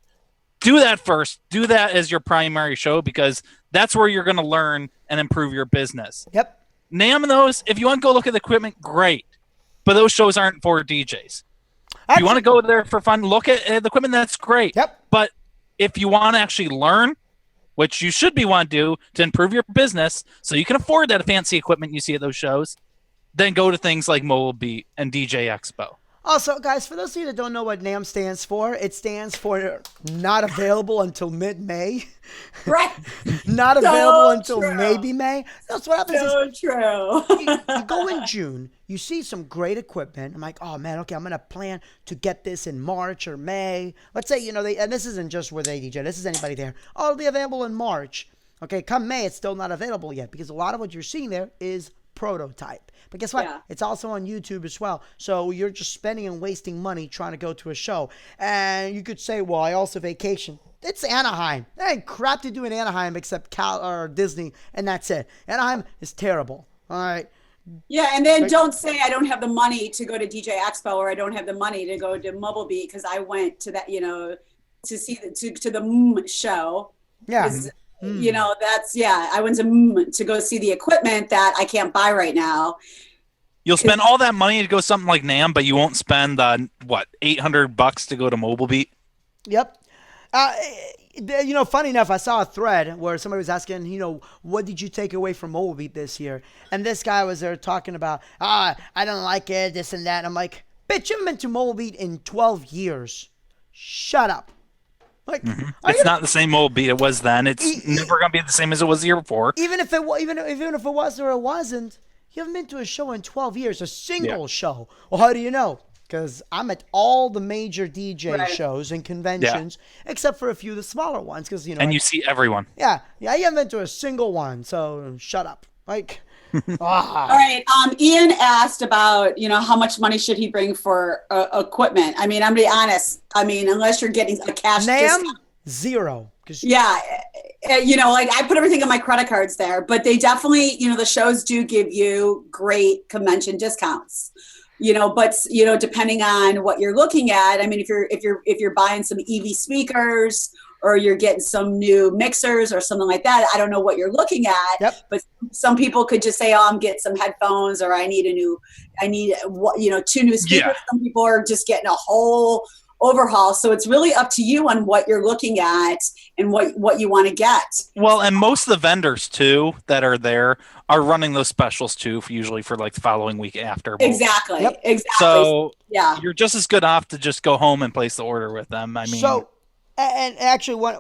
do that first. Do that as your primary show because that's where you're going to learn and improve your business. Yep. NAMM those. If you want to go look at the equipment, great. But those shows aren't for DJs. If you want to go there for fun, look at the equipment, that's great. Yep. But if you want to actually learn, which you should be want to do to improve your business so you can afford that fancy equipment you see at those shows, then go to things like Mobile Beat and DJ Expo. Also, guys, for those of you that don't know what NAMM stands for, it stands for not available until mid-May. Right. Not available until maybe May. That's what happens. So true. You go in June, you see some great equipment. I'm like, oh man, okay, I'm gonna plan to get this in March or May. Let's say, and this isn't just with ADJ, this is anybody there. Oh, it'll be available in March. Okay, come May, it's still not available yet because a lot of what you're seeing there is prototype. But guess what? Yeah. It's also on YouTube as well. So you're just spending and wasting money trying to go to a show. And you could say, well, I also vacation. It's Anaheim. There ain't crap to do in Anaheim except Cal or Disney, and that's it. Anaheim is terrible. All right. Yeah, and then don't say I don't have the money to go to DJ Expo or I don't have the money to go to Mobile Beat because I went to that, to see the show. Yeah. I went to go see the equipment that I can't buy right now. You'll spend all that money to go something like NAMM, but you won't spend $800 to go to Mobile Beat. Yep. Funny enough, I saw a thread where somebody was asking, what did you take away from Mobile Beat this year? And this guy was there talking about, I don't like it, this and that. And I'm like, bitch, you've been to Mobile Beat in 12 years. Shut up. Like, It's not the same Mobile Beat it was then. It's never going to be the same as it was the year before. Even if it was or it wasn't, you haven't been to a show in 12 years, a single show. Well, how do you know? Because I'm at all the major DJ shows and conventions, except for a few of the smaller ones. And you see everyone. Yeah, you haven't been to a single one, so shut up. Like, All right. Ian asked about, how much money should he bring for equipment? I mean, I'm going to be honest. I mean, unless you're getting a cash discount. Zero. Yeah. I put everything on my credit cards there, but they definitely, the shows do give you great convention discounts. But depending on what you're looking at, I mean, if you're buying some EV speakers or you're getting some new mixers or something like that, I don't know what you're looking at. Yep. But some people could just say, "Oh, I'm getting some headphones," or I need 2 new speakers. Yeah. Some people are just getting a whole overhaul. So it's really up to you on what you're looking at and what you want to get. Well, and most of the vendors too that are there are running those specials too, usually for like the following week after. Exactly. Yep. Exactly. So yeah, you're just as good off to just go home and place the order with them. I mean, So, and actually,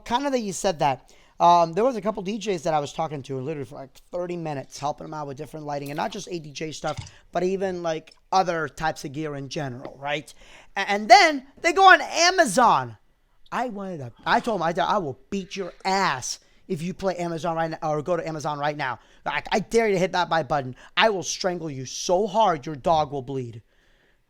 kind of that you said that. There was a couple DJs that I was talking to literally for like 30 minutes, helping them out with different lighting, and not just ADJ stuff, but even like other types of gear in general, right? And then they go on Amazon. I told them, I will beat your ass if you play Amazon right now or go to Amazon right now. I dare you to hit that buy button. I will strangle you so hard your dog will bleed.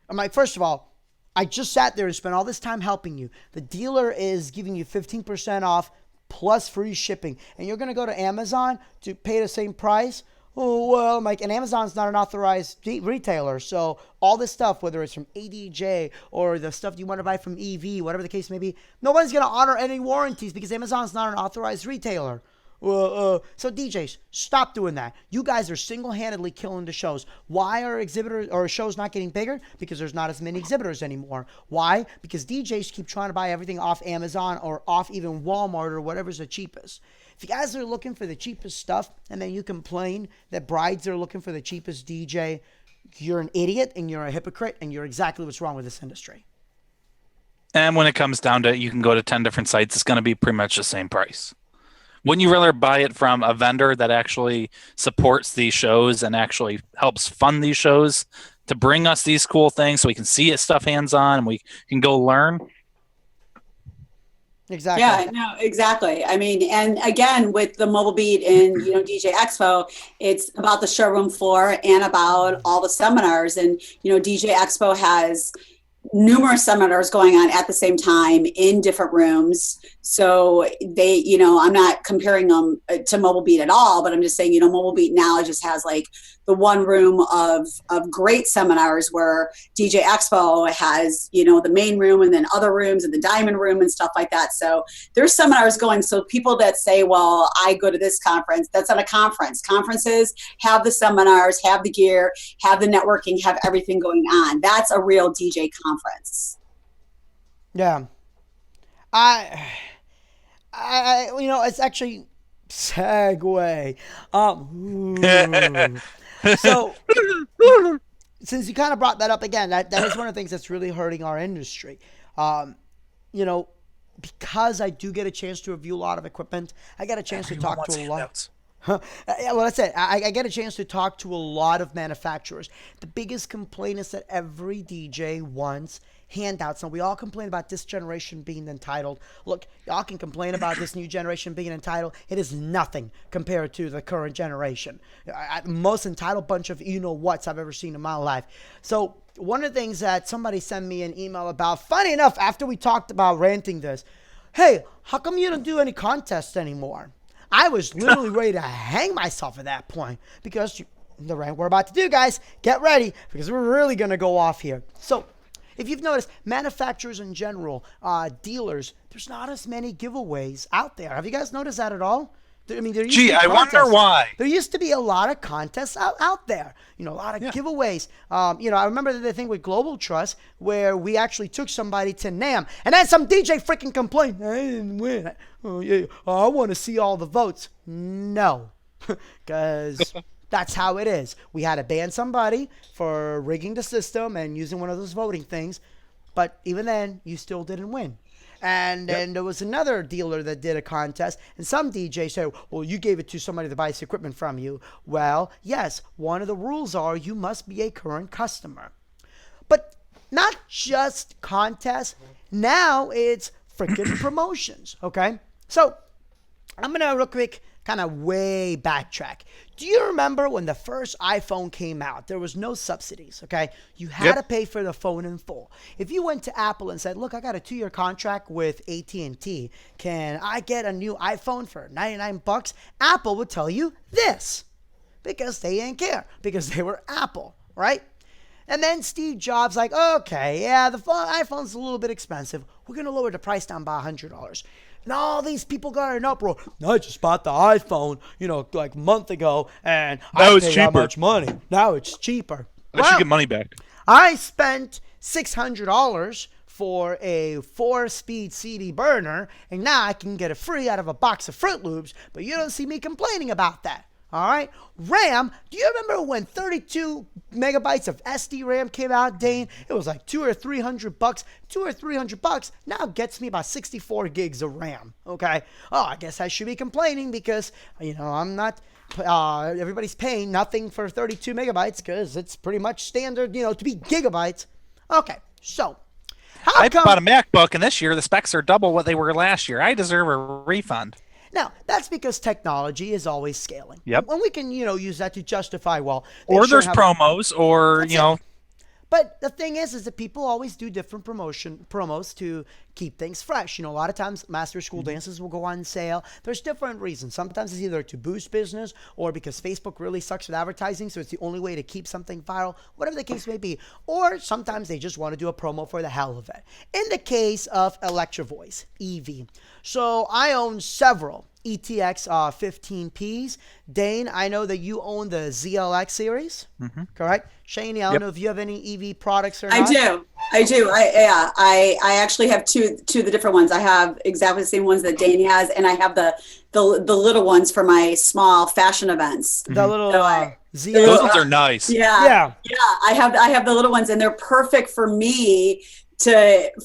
I'm like, first of all, I just sat there and spent all this time helping you. The dealer is giving you 15% off plus free shipping. And you're going to go to Amazon to pay the same price? Oh, well, I'm like, and Amazon's not an authorized retailer. So all this stuff, whether it's from ADJ or the stuff you want to buy from EV, whatever the case may be, nobody's going to honor any warranties because Amazon's not an authorized retailer. So DJs, stop doing that. You guys are single-handedly killing the shows. Why are exhibitors or shows not getting bigger? Because there's not as many exhibitors anymore. Why? Because DJs keep trying to buy everything off Amazon or off even Walmart or whatever's the cheapest. If you guys are looking for the cheapest stuff and then you complain that brides are looking for the cheapest DJ, you're an idiot and you're a hypocrite and you're exactly what's wrong with this industry. and when it comes down to it, you can go to 10 different sites. It's going to be pretty much the same price. Wouldn't you rather buy it from a vendor that actually supports these shows and actually helps fund these shows to bring us these cool things so we can see it stuff hands-on and we can go learn? Exactly. Yeah, no, exactly. I mean, and again, with the Mobile Beat and, DJ Expo, it's about the showroom floor and about all the seminars. And, DJ Expo has numerous seminars going on at the same time in different rooms. So they, I'm not comparing them to Mobile Beat at all, but I'm just saying, Mobile Beat now just has like the one room of great seminars where DJ Expo has, the main room and then other rooms and the diamond room and stuff like that. So there's seminars going. So people that say, well, I go to this conference, that's not a conference. Conferences have the seminars, have the gear, have the networking, have everything going on. That's a real DJ conference. Yeah. It's actually segue. So, since you kind of brought that up again, that is one of the things that's really hurting our industry. Because I do get a chance to review a lot of equipment, I get a chance to talk to a lot. Well, that's it. I get a chance to talk to a lot of manufacturers. The biggest complaint is that every DJ wants handouts. Now, we all complain about this generation being entitled. Look, y'all can complain about this new generation being entitled. It is nothing compared to the current generation. Most entitled bunch of you-know-whats I've ever seen in my life. So one of the things that somebody sent me an email about, funny enough, after we talked about ranting this, hey, how come you don't do any contests anymore? I was literally ready to hang myself at that point because the rant we're about to do, guys, get ready because we're really going to go off here. So if you've noticed, manufacturers in general, dealers, there's not as many giveaways out there. Have you guys noticed that at all? I wonder why. There used to be a lot of contests out there. A lot of giveaways. I remember the thing with Global Trust where we actually took somebody to NAMM, and then some DJ freaking complained, I didn't win. Oh, yeah, I want to see all the votes. No, because that's how it is. We had to ban somebody for rigging the system and using one of those voting things, but even then, you still didn't win. And then there was another dealer that did a contest, and some DJ said, well, you gave it to somebody that buys equipment from you. Well, yes, one of the rules are you must be a current customer. But not just contests. Now it's freaking promotions, okay? So I'm going to real quick kind of way backtrack. Do you remember when the first iPhone came out? There was no subsidies, okay? You had to pay for the phone in full. If you went to Apple and said, look, I got a 2-year contract with AT&T. Can I get a new iPhone for $99? Apple would tell you this because they didn't care because they were Apple, right? And then Steve Jobs like, okay, yeah, the iPhone's a little bit expensive. We're going to lower the price down by $100. And all these people got an uproar. I just bought the iPhone, like a month ago, and I paid that much money. Now it's cheaper. I should get money back. I spent $600 for a 4-speed CD burner, and now I can get it free out of a box of Fruit Loops, but you don't see me complaining about that. All right. RAM. Do you remember when 32 megabytes of SD RAM came out, Dane? It was like $200 or $300. $200 or $300 now gets me about 64 gigs of RAM. Okay. Oh, I guess I should be complaining because I'm not. Everybody's paying nothing for 32 megabytes because it's pretty much standard, to be gigabytes. Okay. So. I bought a MacBook, and this year the specs are double what they were last year. I deserve a refund. Now, that's because technology is always scaling. Yep. And we can, use that to justify, or there's promos, or, But the thing is that people always do different promos to keep things fresh. A lot of times master school dances will go on sale. There's different reasons. Sometimes it's either to boost business or because Facebook really sucks with advertising, so it's the only way to keep something viral, whatever the case may be. Or sometimes they just want to do a promo for the hell of it. In the case of Electro Voice, EV. So I own several ETX 15Ps. Dane, I know that you own the ZLX series, correct? Shaney, I don't know if you have any EV products or not. I do. I actually have two of the different ones. I have exactly the same ones that Dane has, and I have the little ones for my small fashion events. The little ZLX. Those ones are nice. Yeah. I have the little ones, and they're perfect for me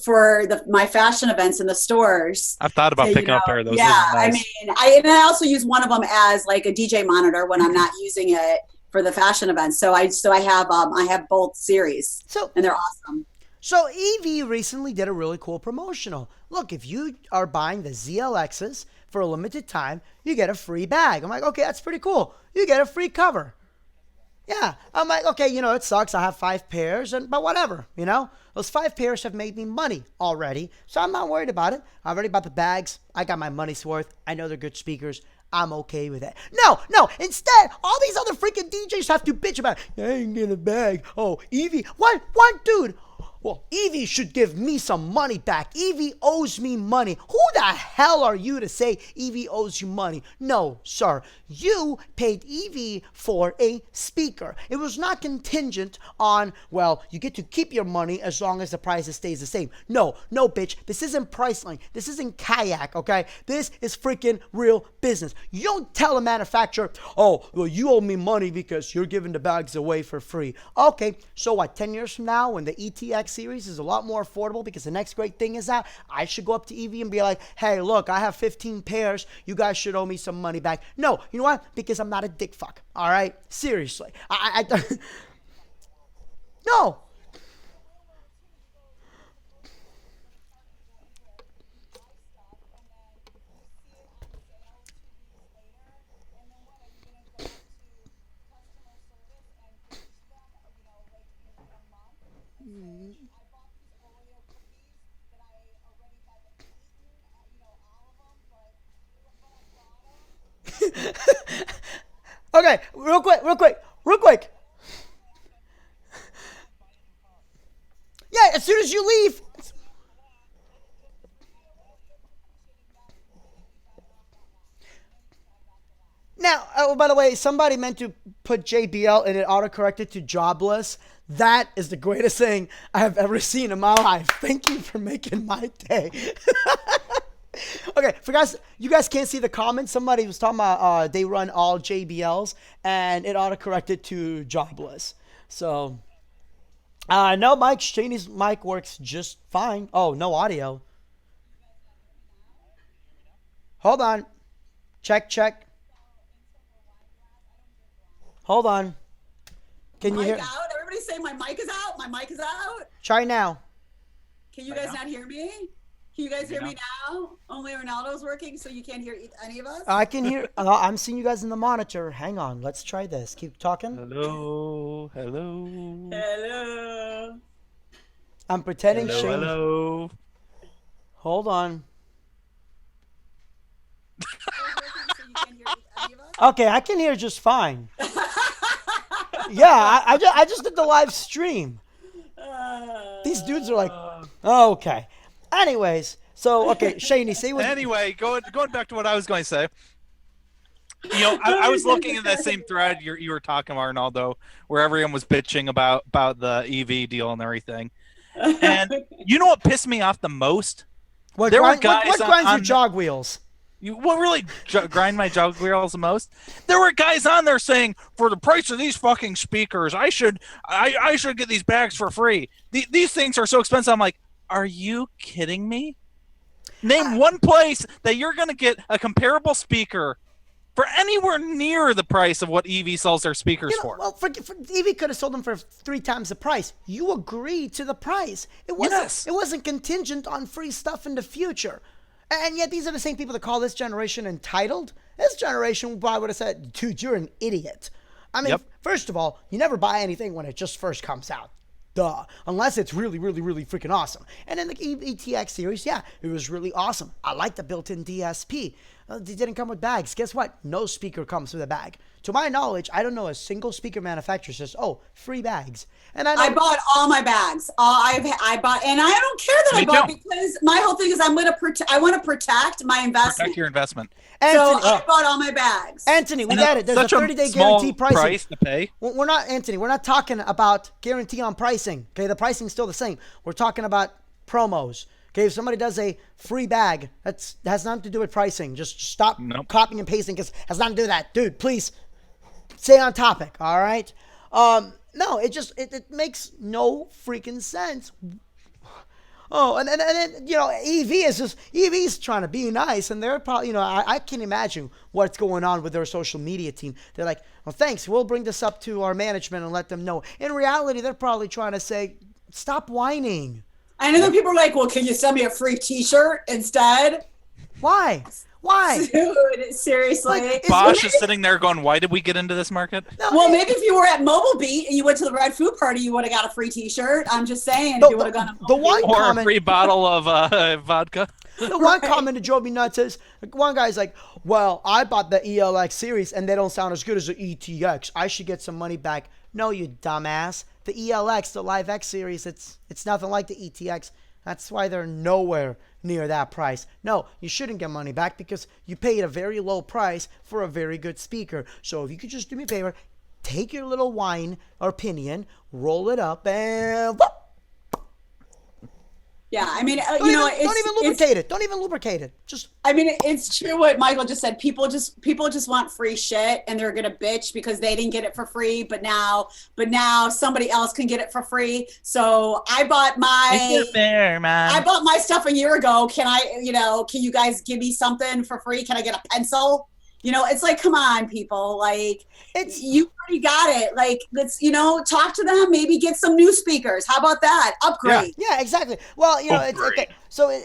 for my fashion events in the stores. I've thought about picking up a pair of those. Yeah, nice. I also use one of them as like a DJ monitor when I'm not using it for the fashion events. So I have both series. And they're awesome. So EV recently did a really cool promotional. Look, if you are buying the ZLXs for a limited time, you get a free bag. I'm like, okay, that's pretty cool. You get a free cover. Yeah, I'm like, okay, it sucks. I have 5 pairs, but whatever, Those 5 pairs have made me money already, so I'm not worried about it. I already bought the bags. I got my money's worth. I know they're good speakers. I'm okay with it. No. Instead, all these other freaking DJs have to bitch about, I ain't getting a bag. Oh, Evie. What, dude? Well, Evie should give me some money back. Evie owes me money. Who the hell are you to say Evie owes you money? No, sir. You paid Evie for a speaker. It was not contingent on, you get to keep your money as long as the price stays the same. No, bitch. This isn't Priceline. This isn't Kayak, okay? This is freaking real business. You don't tell a manufacturer, you owe me money because you're giving the bags away for free. Okay, so what, 10 years from now when the ETX series is a lot more affordable because the next great thing is out, I should go up to Evie and be like, hey, look, I have 15 pairs. You guys should owe me some money back. No, you know what? Because I'm not a dick fuck. All right? Seriously. No. Okay, real quick. Yeah, as soon as you leave. Now, by the way, somebody meant to put JBL and it autocorrected to jobless. That is the greatest thing I have ever seen in my life. Thank you for making my day. Okay, you guys can't see the comments. Somebody was talking about they run all JBLs and it autocorrected to jobless. So, no, Mike Cheney's mic works just fine. Oh, no audio. Hold on. Check. Hold on. Can you hear? Out? Everybody's saying my mic is out. My mic is out. Try now. Can you guys not hear me? Can you guys hear me now? Only Ronaldo's working, so you can't hear any of us? I can hear. I'm seeing you guys in the monitor. Hang on. Let's try this. Keep talking. Hello. I'm pretending. Hello. Hold on. Okay, I can hear just fine. Yeah, I just did the live stream. These dudes are like, oh, okay. Anyways, so okay, Shaney, say what. Anyway, going back to what I was going to say. I was looking at that same thread you were talking about, Arnaldo, where everyone was bitching about the EV deal and everything. And you know what pissed me off the most? What There were grind, guys what on- grinds your on- jog wheels? What really grind my Jogwheels the most? There were guys on there saying, "For the price of these fucking speakers, I should get these bags for free. These things are so expensive." I'm like, "Are you kidding me? Name one place that you're going to get a comparable speaker for anywhere near the price of what EV sells their speakers for." Well, Evie could have sold them for 3 times the price. You agreed to the price. It wasn't. Yes. It wasn't contingent on free stuff in the future. And yet these are the same people that call this generation entitled. This generation probably would have said, "Dude, you're an idiot." I mean, Yep. first of all, you never buy anything when it just first comes out. Duh. Unless it's really, really, really freaking awesome. And in the ETX series, yeah, it was really awesome. I like the built-in DSP. It didn't come with bags. Guess what? No speaker comes with a bag. To my knowledge, I don't know a single speaker manufacturer says, "Oh, free bags." And I bought all my bags. I bought, and I don't care that Me I bought too. because my whole thing is I want to protect my investment. Protect your investment. Anthony, So I bought all my bags. Anthony, we get it. There's a Such 30-day small guarantee pricing. price to pay. We're not, Anthony, we're not talking about guarantee on pricing. Okay, the pricing's still the same. We're talking about promos. Okay, if somebody does a free bag, that has nothing to do with pricing. Just stop Nope. copying and pasting because it has nothing to do with that. Dude, please stay on topic, all right? No, it makes no freaking sense. Oh, and then EV's trying to be nice, and they're probably, I can imagine what's going on with their social media team. They're like, "Well, thanks, we'll bring this up to our management and let them know." In reality, they're probably trying to say, "Stop whining." I know that people are like, "Well, can you send me a free T-shirt instead?" Why? Dude, seriously. Like, Bosch is sitting there going, "Why did we get into this market?" Well, maybe if you were at Mobile Beat and you went to the Red Food Party, you would have got a free T-shirt. I'm just saying, if you would have gone to the Mobile one Beat. Or a comment, free bottle of vodka. the one comment that drove me nuts is one guy's like, "Well, I bought the ELX series and they don't sound as good as the ETX. I should get some money back." No, you dumbass. The ELX, the Live X series, it's nothing like the ETX. That's why they're nowhere near that price. No, you shouldn't get money back because you paid a very low price for a very good speaker. So if you could just do me a favor, take your little wine or opinion, roll it up, and whoop, Yeah, I mean, don't even lubricate it. Don't even lubricate it. Just I mean, it's true what Michael just said. People just want free shit, and they're gonna bitch because they didn't get it for free, but now somebody else can get it for free. So I bought my stuff a year ago. Can you guys give me something for free? Can I get a pencil? It's like, come on, people. Like, you already got it. Like, let's, talk to them. Maybe get some new speakers. How about that? Upgrade. yeah, exactly. Well, it's great. okay. So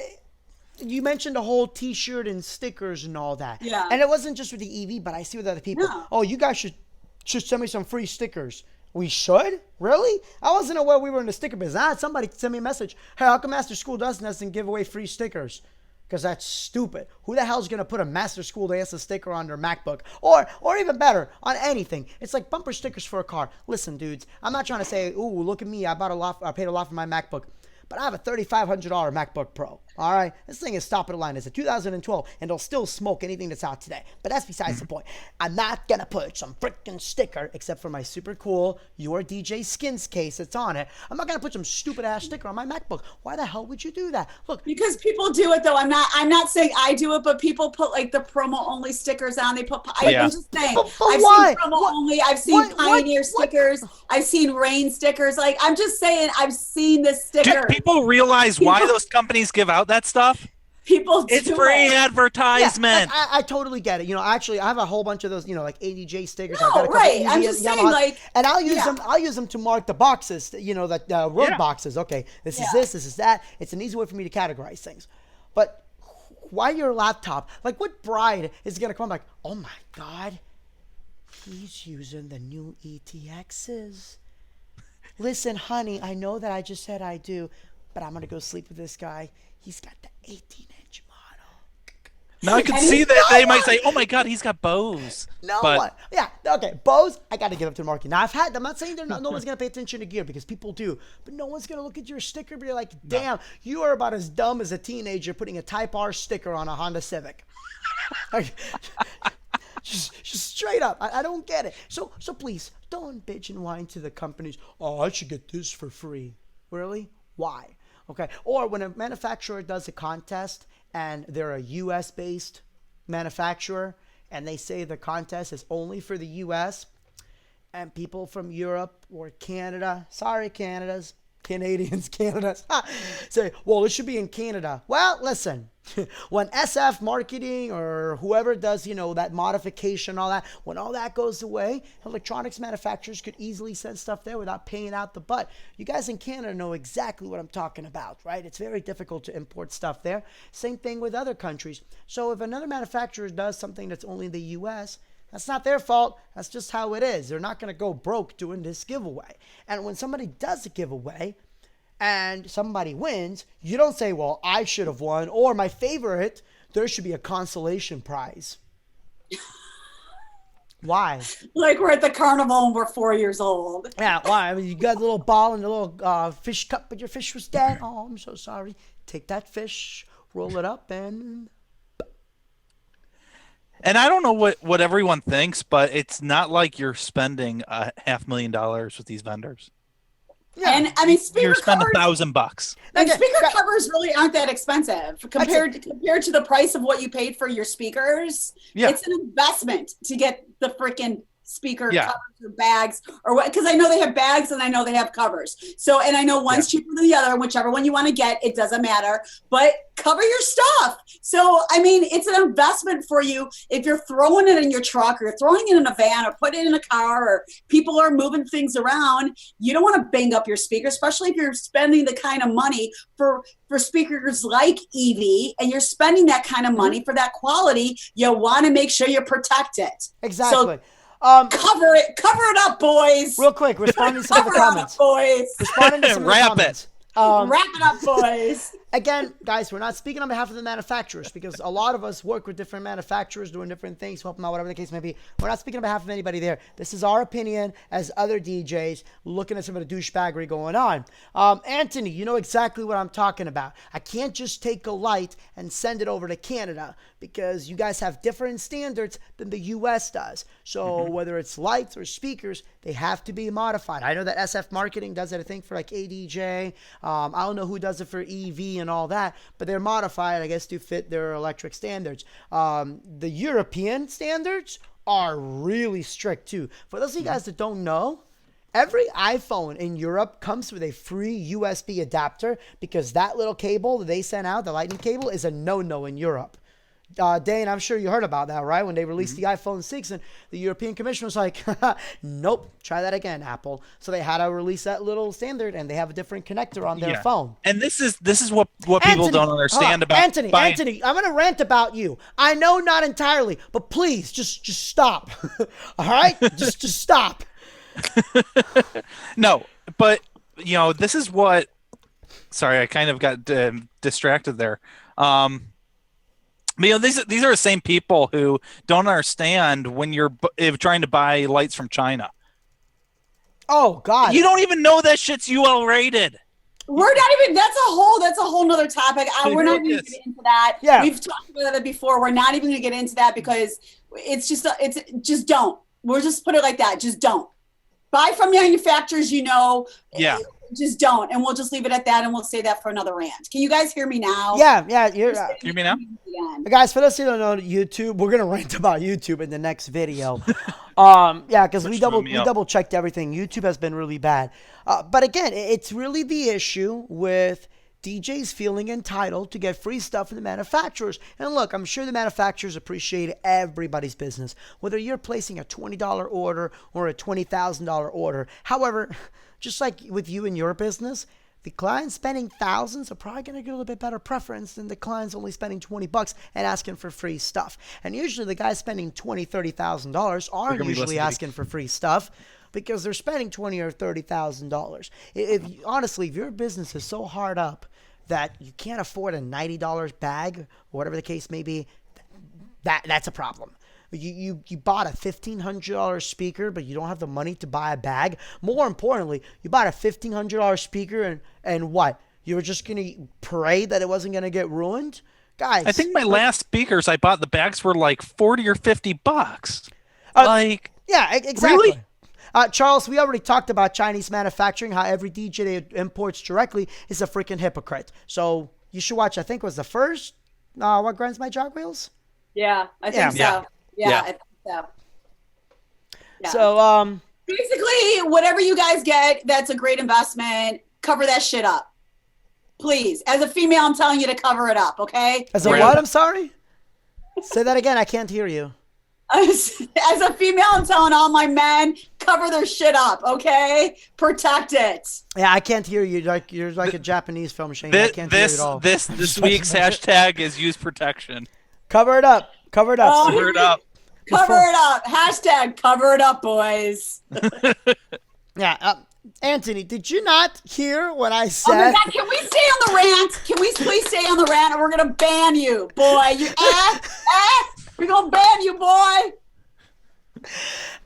you mentioned the whole T-shirt and stickers and all that. Yeah. And it wasn't just with the EV, but I see with other people. No. Oh, you guys should send me some free stickers. We should? Really? I wasn't aware we were in the sticker business. Somebody sent me a message. "Hey, how come Master School doesn't give away free stickers?" Because that's stupid. Who the hell's going to put a Master School Dance sticker on their MacBook? Or even better, on anything. It's like bumper stickers for a car. Listen, dudes, I'm not trying to say, "Ooh, look at me. I paid a lot for my MacBook." But I have a $3,500 MacBook Pro. All right? This thing is top of the line. It's a 2012, and it'll still smoke anything that's out today. But that's besides the point. I'm not going to put some freaking sticker, except for my super cool Your DJ Skins case that's on it. I'm not going to put some stupid ass sticker on my MacBook. Why the hell would you do that? Look, Because people do it though. I'm not saying I do it, but people put like the promo only stickers on. They put. Yeah. I'm just saying. But I've why? seen promo What- only. I've seen what- Pioneer what- stickers. I've seen Rain stickers. Like, I'm just saying, I've seen this Do sticker. people realize why those companies give out that stuff? People It's do free it. advertisement. Yeah, I totally get it. Actually, I have a whole bunch of those, like ADJ stickers. No, I've got a couple right. of I'm EV just saying, Yamaha, like, and I'll use yeah. them. I'll use them to mark the boxes. Like road Yeah. boxes. Okay, this is Yeah. this is that. It's an easy way for me to categorize things. But why your laptop? Like, what bride is gonna come like, "Oh my God, he's using the new ETXs. Listen, honey, I know that I just said I do, but I'm gonna go sleep with this guy. He's got the 18-inch model." Now I can And see he's that not they might one. say, "Oh my God, he's got Bose." No But one. Yeah, okay. Bose, I got to give up to the market. Now, I'm not saying no one's going to pay attention to gear because people do, but no one's going to look at your sticker and be like, "Damn, you are about as dumb as a teenager putting a Type R sticker on a Honda Civic." Like, just straight up. I don't get it. So please, don't bitch and whine to the companies. "Oh, I should get this for free." Really? Why? Okay. Or when a manufacturer does a contest and they're a US based manufacturer and they say the contest is only for the US, and people from Europe or Canada, sorry, Canadians, Canada's, say, well, it should be in Canada. Well, listen, when SF marketing or whoever does, that modification, all that, when all that goes away, electronics manufacturers could easily send stuff there without paying out the butt. You guys in Canada know exactly what I'm talking about, right? It's very difficult to import stuff there. Same thing with other countries. So if another manufacturer does something that's only in the US, that's not their fault. That's just how it is. They're not going to go broke doing this giveaway. And when somebody does a giveaway and somebody wins, you don't say, well, I should have won. Or my favorite, there should be a consolation prize. Why? Like we're at the carnival and we're 4 years old. Yeah, why? I mean, you got a little ball and a little fish cup, but your fish was dead. Oh, I'm so sorry. Take that fish, roll it up, and... And I don't know what everyone thinks, but it's not like you're spending $500,000 with these vendors. Yeah. And I mean, speaker You're spending covers, $1,000. and Okay, speaker that- covers really aren't that expensive compared to the price of what you paid for your speakers. Yeah. It's an investment to get the freaking speaker Yeah. covers or bags or what, because I know they have bags and I know they have covers. So, and I know one's cheaper than the other, whichever one you want to get, it doesn't matter, but cover your stuff. So, I mean, it's an investment for you. If you're throwing it in your truck or you're throwing it in a van or putting it in a car or people are moving things around, you don't want to bang up your speaker, especially if you're spending the kind of money for speakers like Evie and you're spending that kind of money for that quality. You want to make sure you protect it. Exactly. Cover it up, boys. Real quick, responding to some of the Cover it up, comments. boys. Responding to some of the Wrap it. comments. Wrap it up, boys. Again, guys, we're not speaking on behalf of the manufacturers because a lot of us work with different manufacturers doing different things, help them out, whatever the case may be. We're not speaking on behalf of anybody there. This is our opinion as other DJs looking at some of the douchebaggery going on. Anthony, you know exactly what I'm talking about. I can't just take a light and send it over to Canada because you guys have different standards than the U.S. does. So whether it's lights or speakers, they have to be modified. I know that SF Marketing does it, I think, for like ADJ. I don't know who does it for EV and all that, but they're modified, I guess, to fit their electric standards. The European standards are really strict too. For those of you guys that don't know, every iPhone in Europe comes with a free USB adapter because that little cable that they sent out, the lightning cable, is a no-no in Europe. Dane, I'm sure you heard about that, right? When they released the iPhone 6 and the European Commission was like, nope, try that again, Apple. So they had to release that little standard and they have a different connector on their phone. And this is what people don't understand about Anthony, buying- Anthony, I'm going to rant about you. I know not entirely, but please just stop. All right? just stop. No, but this is what. Sorry, I kind of got distracted there. These are the same people who don't understand when you're trying to buy lights from China. Oh God! You don't even know that shit's UL rated. We're not even. That's a whole nother topic. We're not even going to get into that. Yeah. We've talked about it before. We're not even going to get into that because it's just don't. We'll just put it like that. Just don't buy from manufacturers. Yeah. Just don't, and we'll just leave it at that, and we'll say that for another rant. Can you guys hear me now? Yeah. You're, hear me now? guys, for those who don't know YouTube, we're gonna rant about YouTube in the next video. Because we double checked everything. YouTube has been really bad. But again, it's really the issue with DJs feeling entitled to get free stuff from the manufacturers. And look, I'm sure the manufacturers appreciate everybody's business, whether you're placing a $20 order or a $20,000 order. However, just like with you and your business, the clients spending thousands are probably going to get a little bit better preference than the clients only spending $20 and asking for free stuff. And usually the guys spending $20,000, $30,000 aren't usually asking for free stuff because they're spending $20,000 or $30,000. Honestly, if your business is so hard up that you can't afford a $90 bag or whatever the case may be, that's a problem. You bought a $1,500 speaker, but you don't have the money to buy a bag. More importantly, you bought a $1,500 speaker and what? You were just going to pray that it wasn't going to get ruined? Guys. I think my last speakers I bought, the bags were like $40 or $50. Yeah, exactly. Really? Charles, we already talked about Chinese manufacturing, how every DJ that imports directly is a freaking hypocrite. So you should watch, I think it was the first, What Grinds My Jogwheels? Yeah, I think Yeah. so. Yeah, Yeah. I think so. Yeah. So, basically, whatever you guys get, that's a great investment. Cover that shit up. Please. As a female, I'm telling you to cover it up, okay? as a Right. what? I'm sorry? Say that again. I can't hear you. As a female, I'm telling all my men, cover their shit up, okay? Protect it. Yeah, I can't hear you. You're like a Japanese film, Shane. I can't hear you at all. This week's hashtag is use protection. Cover it up. Cover it up. Oh, Cover it up. Cover it up. Hashtag cover it up, boys. Yeah. Anthony, did you not hear what I Oh my said? God, can we stay on the rant? Can we please stay on the rant or we're going to ban you, boy? We're going to ban you, boy.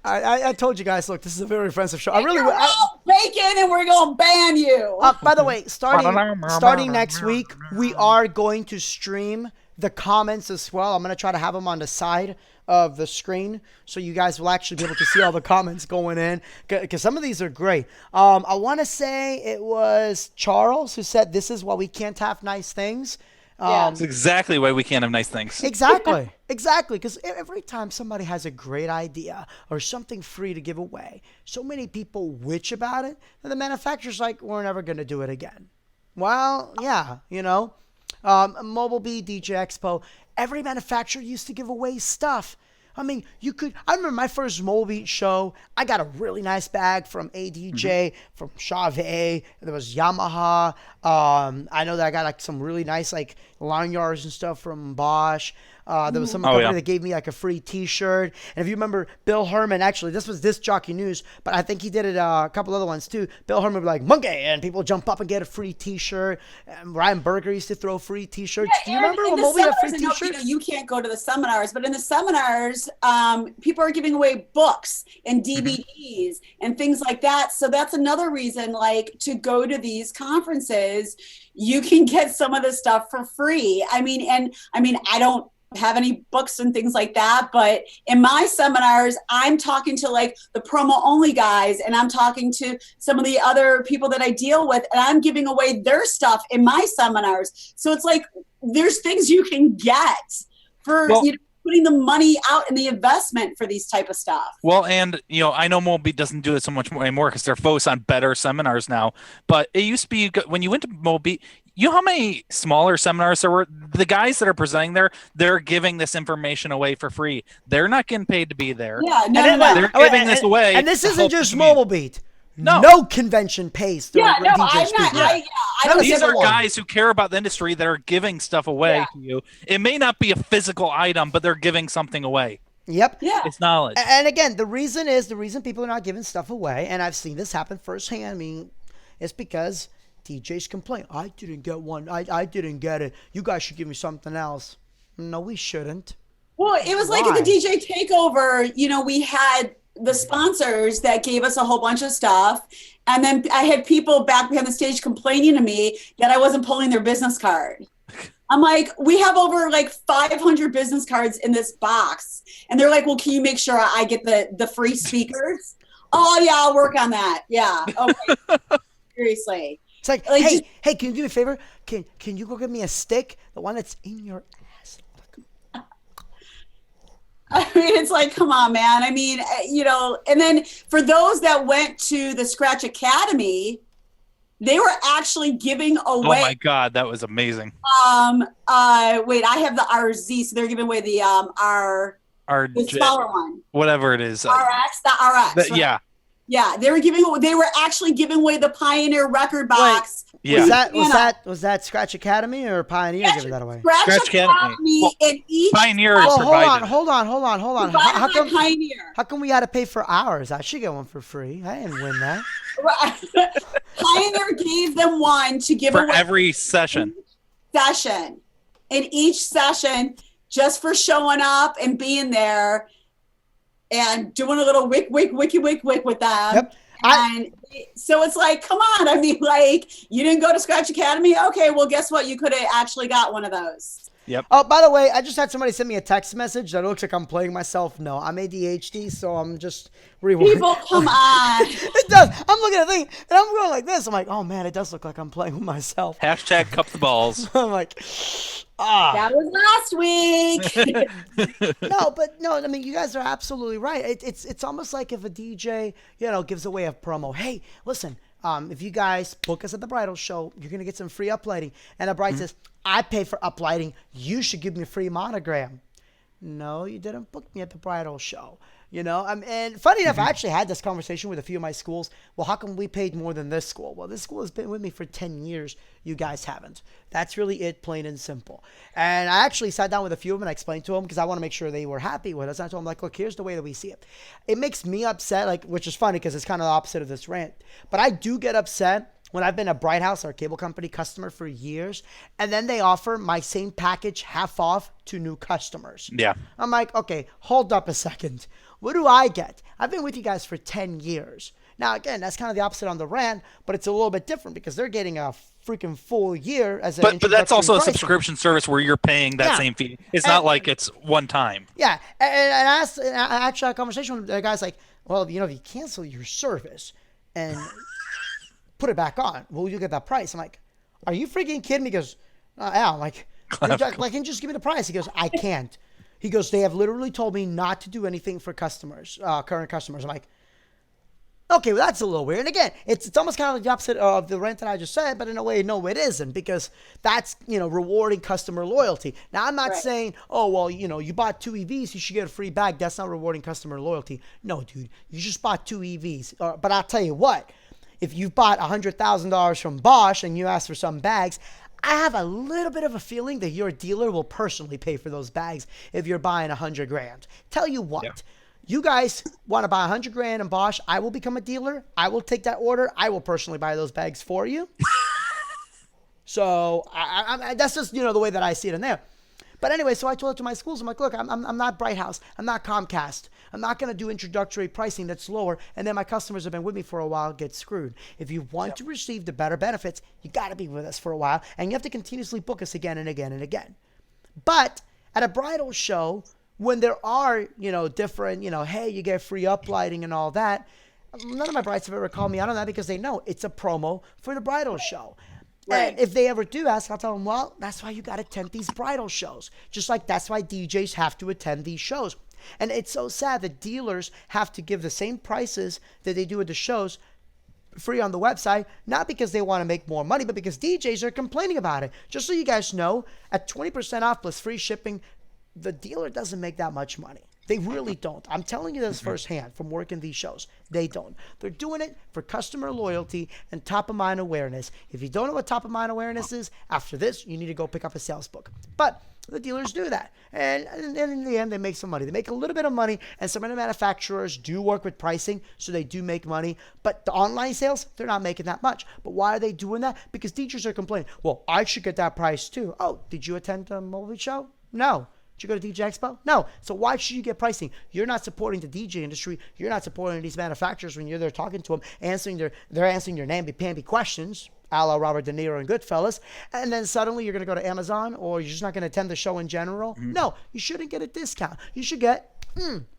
I told you guys, look, this is a very offensive show. You're all bacon and we're going to ban you. By the way, starting next week, we are going to stream the comments as well. I'm going to try to have them on the side of the screen so you guys will actually be able to see all the comments going in, because some of these are great. I want to say it was Charles who said this is why we can't have nice things. That's exactly why we can't have nice things. Exactly. Because every time somebody has a great idea or something free to give away, so many people witch about it, and the manufacturer's like, we're never going to do it again. Well, yeah, Mobile Bee, DJ Expo, every manufacturer used to give away stuff. I mean, I remember my first Mobile Beat show, I got a really nice bag from ADJ, from Chauvet, there was Yamaha. I know that I got like some really nice like lanyards and stuff from Bosch. There was some company that gave me like a free t-shirt. And if you remember Bill Herman, actually, this was Disc Jockey News, but I think he did it a couple other ones too. Bill Herman would be like, monkey, and people jump up and get a free t-shirt. And Ryan Berger used to throw free t-shirts. Do you remember when Moby had free t-shirts? You can't go to the seminars, but in the seminars, people are giving away books and DVDs and things like that. So that's another reason, like, to go to these conferences, you can get some of this stuff for free. I mean, I don't have any books and things like that, but in my seminars I'm talking to like the promo only guys, and I'm talking to some of the other people that I deal with, and I'm giving away their stuff in my seminars. So it's like there's things you can get for putting the money out in the investment for these type of stuff. Well, and I know Moby doesn't do it so much more anymore because they're focused on better seminars now, but it used to be when you went to Moby, you know how many smaller seminars there were? The guys that are presenting there, they're giving this information away for free. They're not getting paid to be there. Yeah, They're giving this away. And this to isn't help just the community. Mobile Beat. No. No convention pays. Yeah, no, DJs I'm speak. not. I don't These give are a one. guys who care about the industry that are giving stuff away to you. It may not be a physical item, but they're giving something away. Yep. Yeah. It's knowledge. And again, the reason people are not giving stuff away, and I've seen this happen firsthand. I mean, it's because DJs complain. I didn't get one. I didn't get it. You guys should give me something else. No, we shouldn't. Well, it was like at the DJ takeover, we had the sponsors that gave us a whole bunch of stuff. And then I had people back behind the stage complaining to me that I wasn't pulling their business card. I'm like, we have over like 500 business cards in this box. And they're like, well, can you make sure I get the free speakers? Oh yeah, I'll work on that. Yeah. Okay. Seriously. It's like, hey, can you do me a favor? Can you go get me a stick? The one that's in your ass. I mean, it's like, come on, man. I mean, and then for those that went to the Scratch Academy, they were actually giving away. Oh my God, that was amazing. Wait, I have the RZ, so they're giving away the the smaller one. Whatever it is. RX, the RX. Right? Yeah. Yeah, they were actually giving away the Pioneer record box. Yeah. Was that Scratch Academy or Pioneer giving that away? Scratch Academy and each Pioneer is Well, provided. hold on. Pioneer. How come we had to pay for ours? I should get one for free. I didn't win that. Pioneer gave them one to give For away every session. In each session, just for showing up and being there and doing a little wick with them. Yep. And so it's like, come on. I mean, like, you didn't go to Scratch Academy? Okay, well, guess what? You could have actually got one of those. Yep. Oh, by the way, I just had somebody send me a text message that looks like I'm playing myself. No, I'm ADHD, so I'm just rewinding. People, come on. It does. I'm looking at the thing, and I'm going like this. I'm like, oh man, it does look like I'm playing with myself. Hashtag cup the balls. I'm like, That was last week. no. I mean, you guys are absolutely right. It's almost like if a DJ, gives away a promo. Hey, listen, if you guys book us at the bridal show, you're gonna get some free uplighting. And the bride says, I pay for uplighting. You should give me a free monogram. No, you didn't book me at the bridal show. And funny enough, I actually had this conversation with a few of my schools. Well, how come we paid more than this school? Well, this school has been with me for 10 years. You guys haven't. That's really it, plain and simple. And I actually sat down with a few of them and I explained to them because I want to make sure they were happy with us. I told them, like, look, here's the way that we see it. It makes me upset, which is funny because it's kind of the opposite of this rant. But I do get upset when I've been a Bright House, our cable company customer for years, and then they offer my same package half off to new customers. Yeah. I'm like, okay, hold up a second. What do I get? I've been with you guys for 10 years. Now, again, that's kind of the opposite on the rant, but it's a little bit different because they're getting a freaking full year as an But that's also pricing. a subscription service where you're paying that same fee. It's not like it's one time. Yeah. And I actually had a conversation with the guy's like, well, if you cancel your service and put it back on, will you get that price? I'm like, are you freaking kidding me? He goes, yeah. I'm like, can you just give me the price? He goes, I can't. He goes, they have literally told me not to do anything for customers, current customers. I'm like, okay, well, that's a little weird. And again, it's almost kind of like the opposite of the rant that I just said, but in a way, no, it isn't, because that's, rewarding customer loyalty. Now, I'm not saying, oh, well, you bought 2 EVs, you should get a free bag. That's not rewarding customer loyalty. No, dude, you just bought 2 EVs. But I'll tell you what, if you bought $100,000 from Bosch and you asked for some bags, I have a little bit of a feeling that your dealer will personally pay for those bags if you're buying 100 grand. Tell you what, you guys want to buy 100 grand in Bosch, I will become a dealer. I will take that order. I will personally buy those bags for you. So I that's just, the way that I see it in there. But anyway, so I told it to my schools. I'm like, look, I'm not Bright House. I'm not Comcast. I'm not going to do introductory pricing that's lower, and then my customers have been with me for a while get screwed. If you want to receive the better benefits, you got to be with us for a while, and you have to continuously book us again and again and again. But at a bridal show, when there are, different, hey, you get free uplighting and all that, none of my brides have ever called me out on that because they know it's a promo for the bridal show. Right. And if they ever do ask, I'll tell them, well, that's why you got to attend these bridal shows. Just like that's why DJs have to attend these shows. And it's so sad that dealers have to give the same prices that they do at the shows free on the website, not because they want to make more money, but because DJs are complaining about it. Just so you guys know, at 20% off plus free shipping, the dealer doesn't make that much money. They really don't. I'm telling you this firsthand from working these shows. They don't. They're doing it for customer loyalty and top of mind awareness. If you don't know what top of mind awareness is, after this, you need to go pick up a sales book. But the dealers do that. And in the end, they make some money. They make a little bit of money, and some of the manufacturers do work with pricing, so they do make money. But the online sales, they're not making that much. But why are they doing that? Because teachers are complaining, well, I should get that price too. Oh, did you attend a mobile show? No. Did you go to DJ Expo? No. So why should you get pricing? You're not supporting the DJ industry. You're not supporting these manufacturers when you're there talking to them, they're answering your namby-pamby questions, a la Robert De Niro and Goodfellas, and then suddenly you're going to go to Amazon, or you're just not going to attend the show in general. No, you shouldn't get a discount. You should get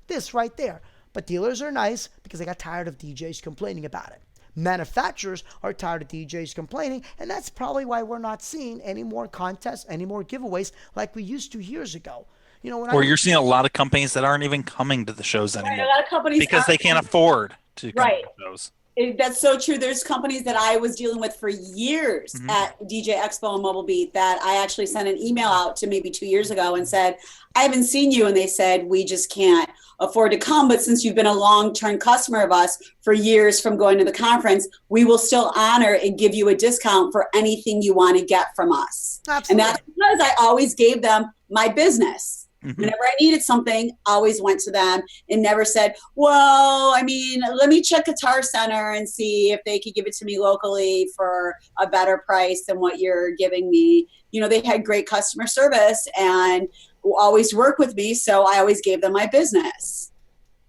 this right there. But dealers are nice because they got tired of DJs complaining about it. Manufacturers are tired of DJs complaining, and that's probably why we're not seeing any more contests, any more giveaways like we used to years ago. You're seeing a lot of companies that aren't even coming to the shows anymore. Right, a lot of companies because they can't afford to come to the shows. That's so true. There's companies that I was dealing with for years at DJ Expo and Mobile Beat that I actually sent an email out to maybe 2 years ago and said, I haven't seen you. And they said, we just can't afford to come. But since you've been a long-term customer of us for years from going to the conference, we will still honor and give you a discount for anything you want to get from us. Absolutely. And that's because I always gave them my business. Whenever I needed something, I always went to them and never said, well, I mean, let me check Guitar Center and see if they could give it to me locally for a better price than what you're giving me. They had great customer service and always work with me. So I always gave them my business.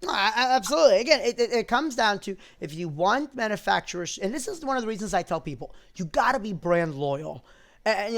Absolutely. Again, it comes down to, if you want manufacturers, and this is one of the reasons I tell people, you got to be brand loyal. And,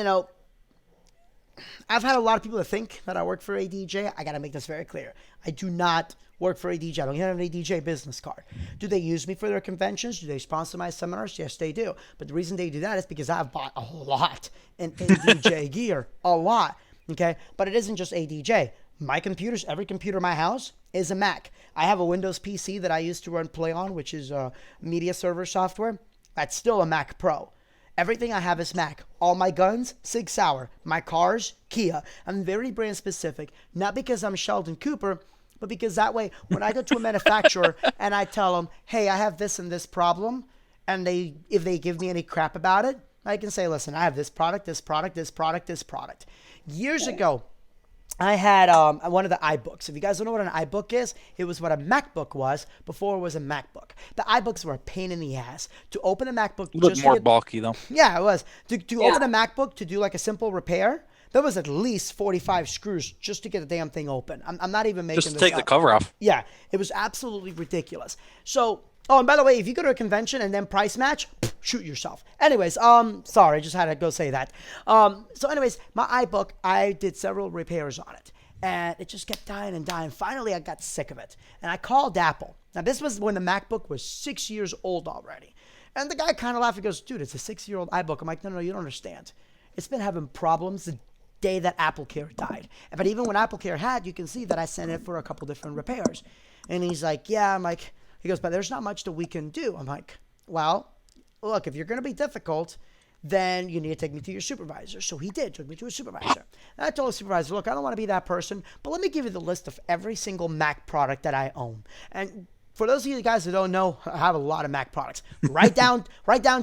I've had a lot of people that think that I work for a DJ. I got to make this very clear. I do not work for a DJ. I don't have a DJ business card. Do they use me for their conventions? Do they sponsor my seminars? Yes, they do. But the reason they do that is because I've bought a lot in DJ gear. A lot. Okay? But it isn't just a DJ. My computers, every computer in my house is a Mac. I have a Windows PC that I used to run Play on, which is media server software. That's still a Mac Pro. Everything I have is Mac. All my guns, Sig Sauer. My cars, Kia. I'm very brand specific. Not because I'm Sheldon Cooper, but because that way, when I go to a manufacturer and I tell them, hey, I have this and this problem, and if they give me any crap about it, I can say, listen, I have this product, this product, this product, this product. Years ago, I had one of the iBooks. If you guys don't know what an iBook is, it was what a MacBook was before it was a MacBook. The iBooks were a pain in the ass. To open a MacBook... A little more bulky, though. Yeah, it was. To open a MacBook, to do like a simple repair, there was at least 45 screws just to get the damn thing open. I'm not even making this Just to take the cover off. Yeah, it was absolutely ridiculous. So... Oh, and by the way, if you go to a convention and then price match, shoot yourself. Anyways, sorry, I just had to go say that. So anyways, my iBook, I did several repairs on it. And it just kept dying and dying. Finally, I got sick of it. And I called Apple. Now, this was when the MacBook was 6 years old already. And the guy kind of laughed and goes, dude, it's a 6-year-old iBook. I'm like, no, you don't understand. It's been having problems the day that AppleCare died. But even when AppleCare had, you can see that I sent it for a couple different repairs. And he's like, yeah, I'm like... He goes, but there's not much that we can do. I'm like, well, look, if you're going to be difficult, then you need to take me to your supervisor. So he did, took me to a supervisor. And I told the supervisor, look, I don't want to be that person, but let me give you the list of every single Mac product that I own. And for those of you guys that don't know, I have a lot of Mac products. Right down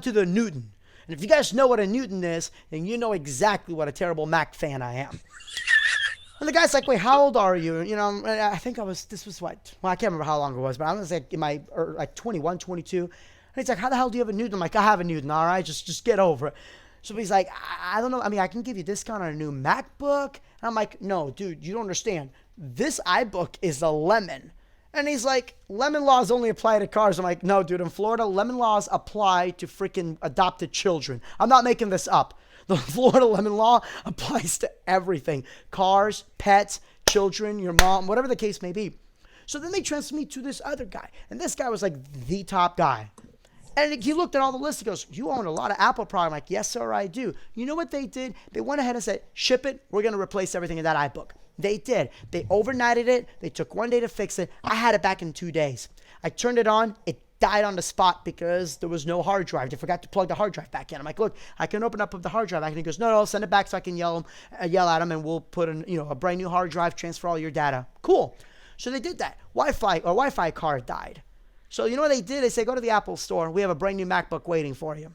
to the Newton. And if you guys know what a Newton is, then you know exactly what a terrible Mac fan I am. And the guy's like, wait, how old are you? You know, I think this was what? Well, I can't remember how long it was, but I was like in my, like 21, 22. And he's like, how the hell do you have a Newton? I'm like, I have a Newton, all right? Just get over it. So he's like, I don't know. I mean, I can give you a discount on a new MacBook. And I'm like, no, dude, you don't understand. This iBook is a lemon. And he's like, lemon laws only apply to cars. I'm like, no, dude, in Florida, lemon laws apply to freaking adopted children. I'm not making this up. The Florida lemon law applies to everything. Cars, pets, children, your mom, whatever the case may be. So then they transfer me to this other guy. And this guy was like the top guy. And he looked at all the lists. He goes, you own a lot of Apple products. I'm like, yes, sir, I do. You know what they did? They went ahead and said, ship it. We're going to replace everything in that iBook. They did. They overnighted it. They took 1 day to fix it. I had it back in 2 days. I turned it on. It died on the spot because there was no hard drive. They forgot to plug the hard drive back in. I'm like, look, I can open up the hard drive. And he goes, no, send it back so I can yell at him, and we'll put a brand new hard drive, transfer all your data. Cool. So they did that. Wi-Fi card died. So you know what they did? They say, go to the Apple store. We have a brand new MacBook waiting for you.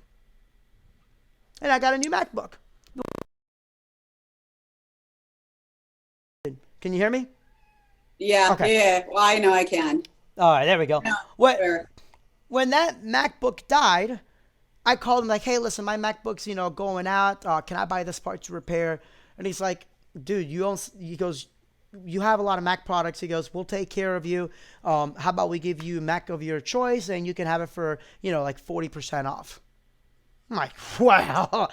And I got a new MacBook. Can you hear me? Yeah. Okay. Yeah. Well, I know I can. All right, there we go. No, sure. When that MacBook died, I called him like, hey, listen, my MacBook's, going out. Can I buy this part to repair? And he's like, dude, he goes, you have a lot of Mac products. He goes, we'll take care of you. How about we give you Mac of your choice and you can have it for, like 40% off. I'm like, wow.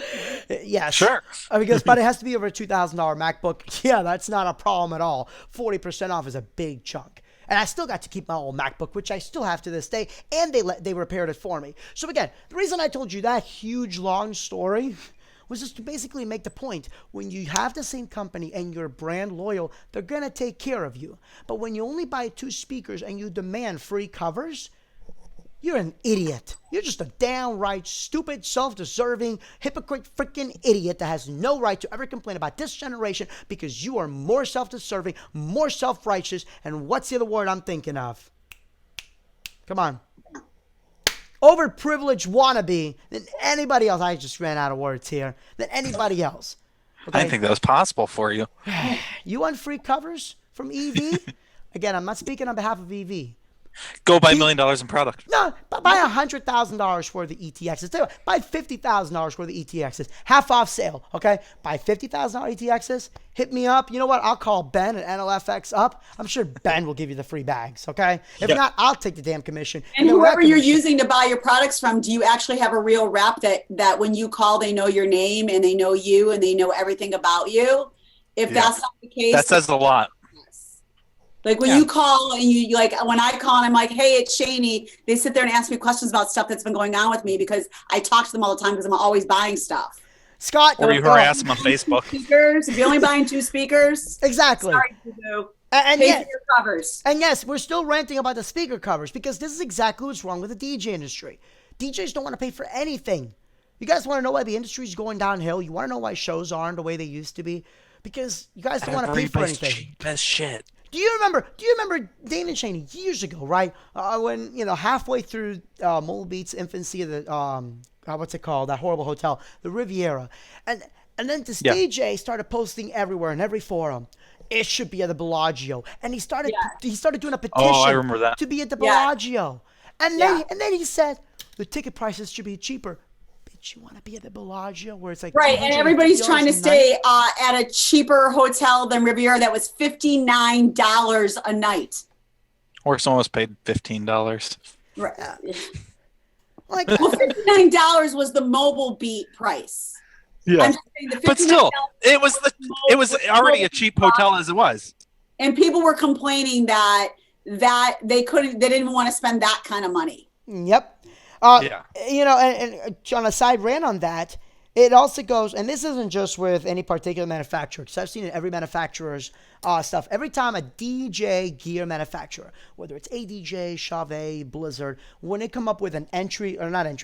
Yes. Sure. He goes, but it has to be over a $2,000 MacBook. Yeah, that's not a problem at all. 40% off is a big chunk. And I still got to keep my old MacBook, which I still have to this day, and they repaired it for me. So again, the reason I told you that huge, long story was just to basically make the point. When you have the same company and you're brand loyal, they're going to take care of you. But when you only buy 2 speakers and you demand free covers, you're an idiot. You're just a downright stupid, self-deserving, hypocrite freaking idiot that has no right to ever complain about this generation because you are more self-deserving, more self-righteous, and what's the other word I'm thinking of? Come on. Overprivileged wannabe than anybody else. I just ran out of words here. Than anybody else. Okay? I didn't think that was possible for you. You want free covers from EV? Again, I'm not speaking on behalf of EV. Go buy $1 million in product. No, buy $100,000 for the ETXs. Tell you what, buy $50,000 for the ETXs. Half off sale, okay? Buy $50,000 ETXs. Hit me up. You know what? I'll call Ben at NLFX up. I'm sure Ben will give you the free bags, okay? If not, I'll take the damn commission. And whoever you're using to buy your products from, do you actually have a real rep that when you call, they know your name and they know you and they know everything about you? If Yeah. that's not the case, That says a lot. like when you call and you like, when I call and I'm like, hey, it's Shani, they sit there and ask me questions about stuff that's been going on with me because I talk to them all the time because I'm always buying stuff. Scott, Or you harass them on Facebook. Speakers, if you're only buying 2 speakers, exactly. sorry, Boo. And Pay yes, for your covers. and yes, we're still ranting about the speaker covers because this is exactly what's wrong with the DJ industry. DJs don't want to pay for anything. You guys want to know why the industry is going downhill? You want to know why shows aren't the way they used to be? Because you guys don't want to pay for anything. Cheap as shit. Do you remember Dane and Shaney years ago, right? When halfway through Mobile Beat's infancy of the what's it called? That horrible hotel, the Riviera, and then this DJ started posting everywhere in every forum. It should be at the Bellagio, and he started doing a petition I remember that. to be at the Bellagio, and then he said the ticket prices should be cheaper. Bitch, you want to be at the Bellagio where it's like right, and everybody's trying to stay at a cheaper hotel than Riviera that was $59 a night. Or someone was paid $15. Right. Like, well, $59 was the Mobile Beat price. Yeah. I'm just saying the But still, $59 it was already a cheap hotel as it was. And people were complaining that they didn't want to spend that kind of money. Yep. Yeah. And on a side rant on that, it also goes, and this isn't just with any particular manufacturer, because I've seen it in every manufacturer's stuff. Every time a DJ gear manufacturer, whether it's ADJ, Chauvet, Blizzard, when they come up with a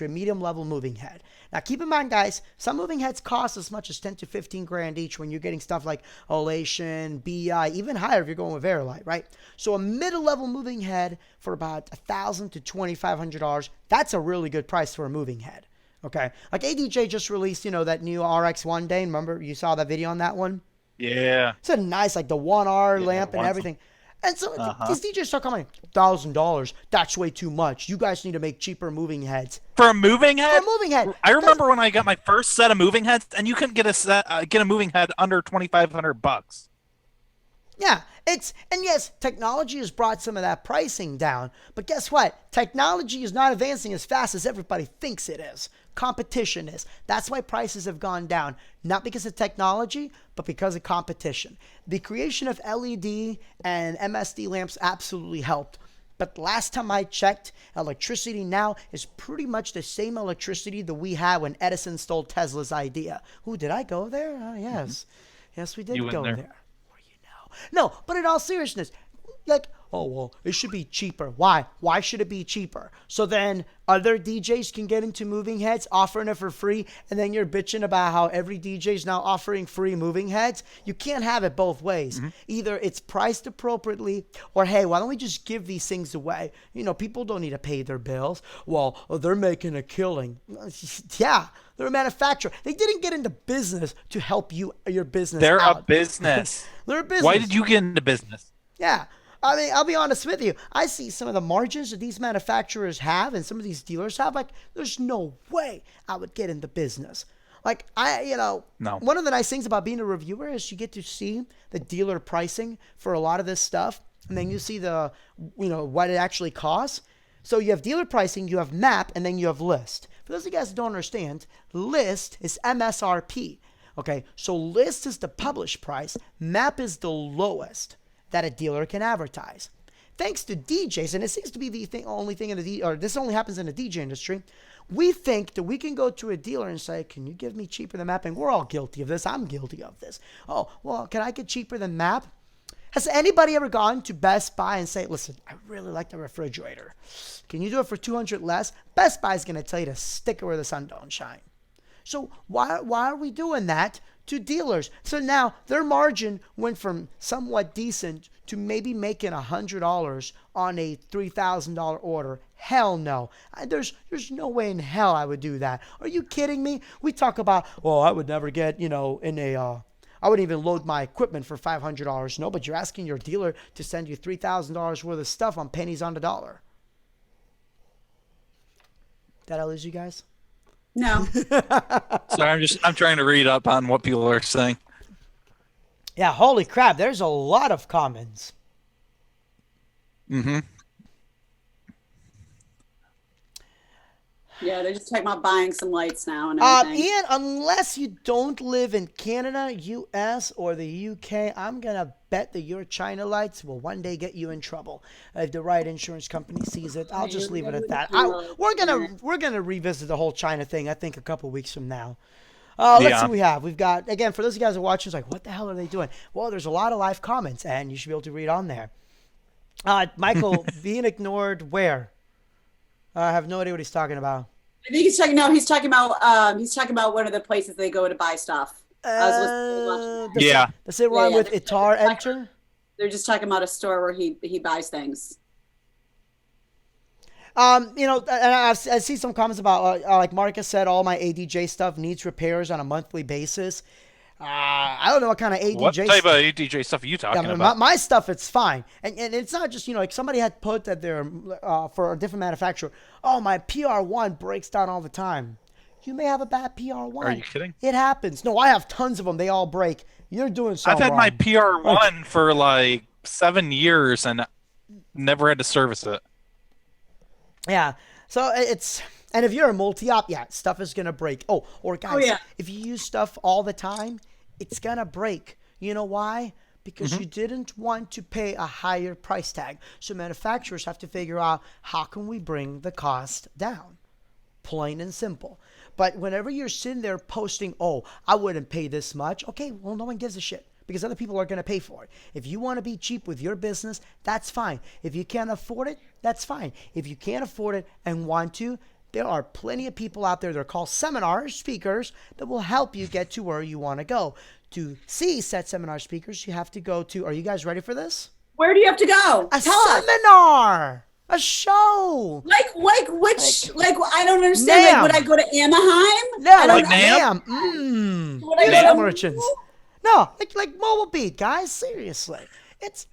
medium level moving head. Now keep in mind, guys, some moving heads cost as much as 10 to 15 grand each when you're getting stuff like Olation, BI, even higher if you're going with Verilight, right? So a middle level moving head for about $1,000 to $2,500, that's a really good price for a moving head. Okay, like ADJ just released, that new RX1 Day. Remember, you saw that video on that one? Yeah. It's a nice, like the 1R lamp and everything. And so these DJs start coming, $1,000. That's way too much. You guys need to make cheaper moving heads. For a moving head? For a moving head. I remember when I got my first set of moving heads, and you couldn't get a moving head under $2,500. Yeah, and yes, technology has brought some of that pricing down. But guess what? Technology is not advancing as fast as everybody thinks it is. Competition is. That's why prices have gone down. Not because of technology, but because of competition. The creation of LED and MSD lamps absolutely helped. But last time I checked, electricity now is pretty much the same electricity that we had when Edison stole Tesla's idea. Ooh, did I go there? Yes. Yes, we did go there. No, but in all seriousness, like, oh, well, it should be cheaper. Why? Why should it be cheaper? So then other DJs can get into moving heads, offering it for free, and then you're bitching about how every DJ is now offering free moving heads. You can't have it both ways. Mm-hmm. Either it's priced appropriately, or, hey, why don't we just give these things away? People don't need to pay their bills. Well, they're making a killing. Yeah. They're a manufacturer. They didn't get into business to help your business They're out. a business. They're a business. Why did you get into business? Yeah. I mean, I'll be honest with you. I see some of the margins that these manufacturers have and some of these dealers have. Like, there's no way I would get into business. Like, No. One of the nice things about being a reviewer is you get to see the dealer pricing for a lot of this stuff. And then you see what it actually costs. So you have dealer pricing, you have map, and then you have list. For those of you guys who don't understand, list is MSRP. Okay, so list is the published price. Map is the lowest that a dealer can advertise. Thanks to DJs, and it seems to be the only thing this only happens in the DJ industry. We think that we can go to a dealer and say, "Can you give me cheaper than map?" And we're all guilty of this. I'm guilty of this. Oh, well, can I get cheaper than map? Has anybody ever gone to Best Buy and say, "Listen, I really like the refrigerator. Can you do it for $200 less?" Best Buy is going to tell you to stick it where the sun don't shine. So why are we doing that to dealers? So now their margin went from somewhat decent to maybe making $100 on a $3,000 order. Hell no. There's no way in hell I would do that. Are you kidding me? We talk about, well, I would never get, I wouldn't even load my equipment for $500. No, but you're asking your dealer to send you $3,000 worth of stuff on pennies on the dollar. Did I lose you guys? No. Sorry, I'm trying to read up on what people are saying. Yeah, holy crap, there's a lot of comments. Mm-hmm. Yeah, they're just talking about buying some lights now and everything. Ian, unless you don't live in Canada, US, or the UK, I'm gonna bet that your China lights will one day get you in trouble if the right insurance company sees it. I'll just leave it at that. We're gonna revisit the whole China thing. I think a couple weeks from now. Let's see what we have. We've got, again, for those of you guys who are watching, it's like, what the hell are they doing? Well, there's a lot of live comments, and you should be able to read on there. Michael, being ignored where? I have no idea what he's talking about. I think he's talking. No, he's talking about one of the places they go to buy stuff. Does it rhyme with Itar enter? They're just talking about a store where he buys things. And I see some comments about, like Marcus said, all my ADJ stuff needs repairs on a monthly basis. I don't know what kind of ADJ. What type of ADJ stuff are you talking about? My stuff, it's fine, and it's not just like somebody had put that there for a different manufacturer. Oh, my PR1 breaks down all the time. You may have a bad PR1. Are you kidding? It happens. No, I have tons of them. They all break. You're doing something I've had my wrong. PR1 for like 7 years and never had to service it. Yeah. So and if you're a multi-op, stuff is going to break. Or guys, if you use stuff all the time, it's going to break. You know why? Because you didn't want to pay a higher price tag. So manufacturers have to figure out, how can we bring the cost down? Plain and simple. But whenever you're sitting there posting, I wouldn't pay this much. Okay, well, no one gives a shit, because other people are going to pay for it. If you want to be cheap with your business, that's fine. If you can't afford it, that's fine. If you can't afford it and want to, there are plenty of people out there that are called seminar speakers that will help you get to where you want to go. To see said seminar speakers, you have to go to, are you guys ready for this? Where do you have to go? A seminar! A show! Like which, I don't understand. NAM. Like, would I go to Anaheim? No, like NAM. Would I go to merchants. No, like Mobile Beat, guys. Seriously. It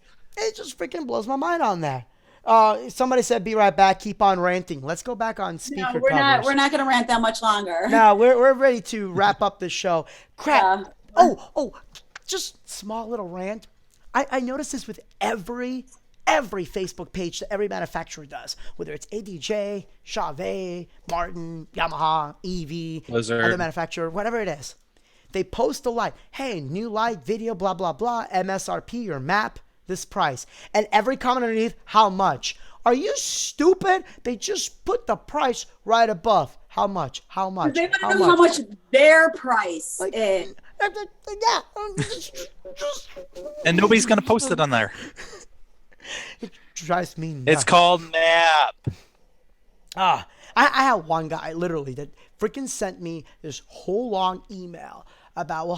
just freaking blows my mind on that. Somebody said, be right back, keep on ranting. Let's go back on speaker we're covers. We're not going to rant that much longer. No, we're ready to wrap up the show. Crap. Yeah. Just small little rant. I noticed this with every Facebook page that every manufacturer does, whether it's ADJ, Chauvet, Martin, Yamaha, EV, Blizzard, other manufacturer, whatever it is. They post a light. Hey, new light, video, blah, blah, blah, MSRP or map, this price. And every comment underneath, how much? Are you stupid? They just put the price right above. How much? How much? They want to know how much their price is. Yeah. And nobody's going to post it on there. It drives me nuts. It's called NAP. I had one guy literally that freaking sent me this whole long email about, well,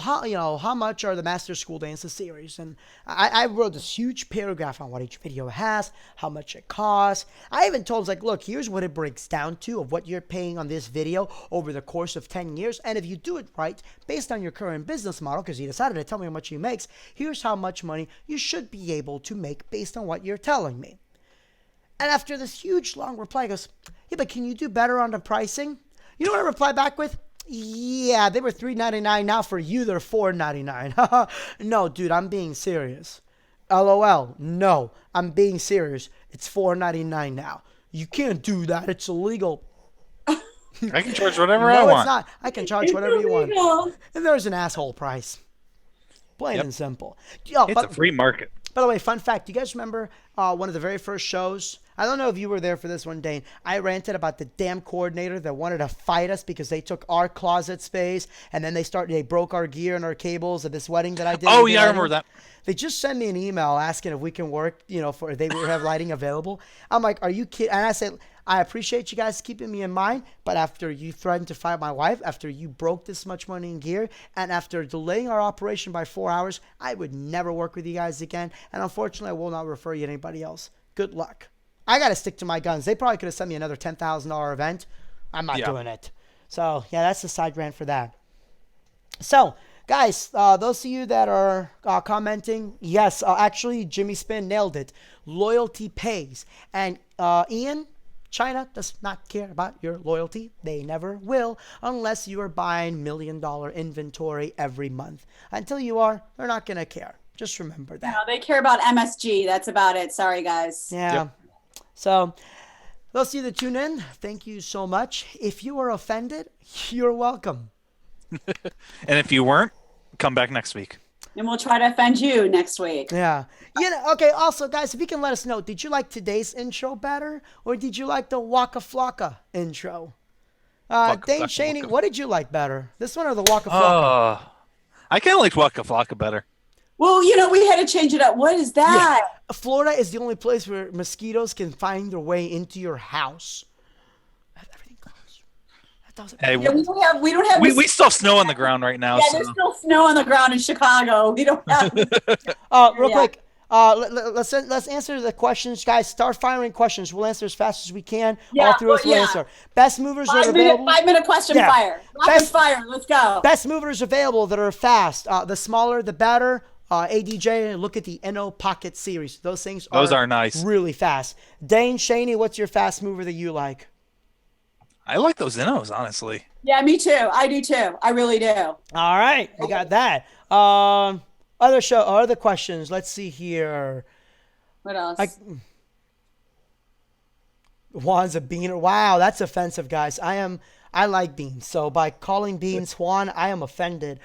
how much are the Master School Dances series? And I wrote this huge paragraph on what each video has, how much it costs. I even told him, like, look, here's what it breaks down to of what you're paying on this video over the course of 10 years. And if you do it right, based on your current business model, because he decided to tell me how much he makes, here's how much money you should be able to make based on what you're telling me. And after this huge long reply, he goes, yeah, but can you do better on the pricing? You know what I replied back with? Yeah, they were $3.99. Now for you, they're $4.99. No, dude, I'm being serious. LOL. No, I'm being serious. It's $4.99 now. You can't do that. It's illegal. I can charge whatever I No, want. it's not. I can charge whatever you want. And there's an asshole price. Plain and simple. It's a free market. By the way, fun fact. Do you guys remember one of the very first shows? I don't know if you were there for this one, Dane. I ranted about the damn coordinator that wanted to fight us because they took our closet space and then they broke our gear and our cables at this wedding that I did. Oh, yeah, I remember that. They just sent me an email asking if we can work, for they would have lighting available. I'm like, are you kidding? And I said, I appreciate you guys keeping me in mind, but after you threatened to fight my wife, after you broke this much money in gear, and after delaying our operation by 4 hours, I would never work with you guys again. And unfortunately, I will not refer you to anybody else. Good luck. I got to stick to my guns. They probably could have sent me another $10,000 event. I'm not doing it. So, yeah, that's the side rant for that. So, guys, those of you that are commenting, yes, actually, Jimmy Spin nailed it. Loyalty pays. And Ian, China does not care about your loyalty. They never will unless you are buying $1 million inventory every month. Until you are, they're not going to care. Just remember that. No, they care about MSG. That's about it. Sorry, guys. Yeah. Yep. So Those of you that tune in, thank you so much. If you were offended, you're welcome. And if you weren't, come back next week. And we'll try to offend you next week. Yeah. Okay, also, guys, if you can let us know, did you like today's intro better, or did you like the Waka Flocka intro? Dane Flocka, Shaney, Waka. what did you like better? This one or the Waka Flocka? I kind of liked Waka Flocka better. Well, we had to change it up. What is that? Florida is the only place where mosquitoes can find their way into your house. Everything closed. Hey, Yeah, we don't have. we still have snow on the ground right now. Yeah, So. there's still snow on the ground in Chicago. We don't have. Real quick, let's answer the questions, guys. Start firing questions. We'll answer as fast as we can. Yeah, All three of us will yeah. answer. Best movers that are 5 minute, available. 5 minute question Yeah. fire. Rapid fire. Let's go. Best movers available that are fast. The smaller, the better. ADJ, look at the NO Pocket series. Those things Those are nice. Really fast. Dane Shaney, what's your fast mover that you like? I like those Innos, honestly. Yeah, me too. I do too. I really do. All right, we got that. Other questions. Let's see here. What else? Juan's a beaner. Wow, that's offensive, guys. I like beans. So by calling beans Juan, I am offended.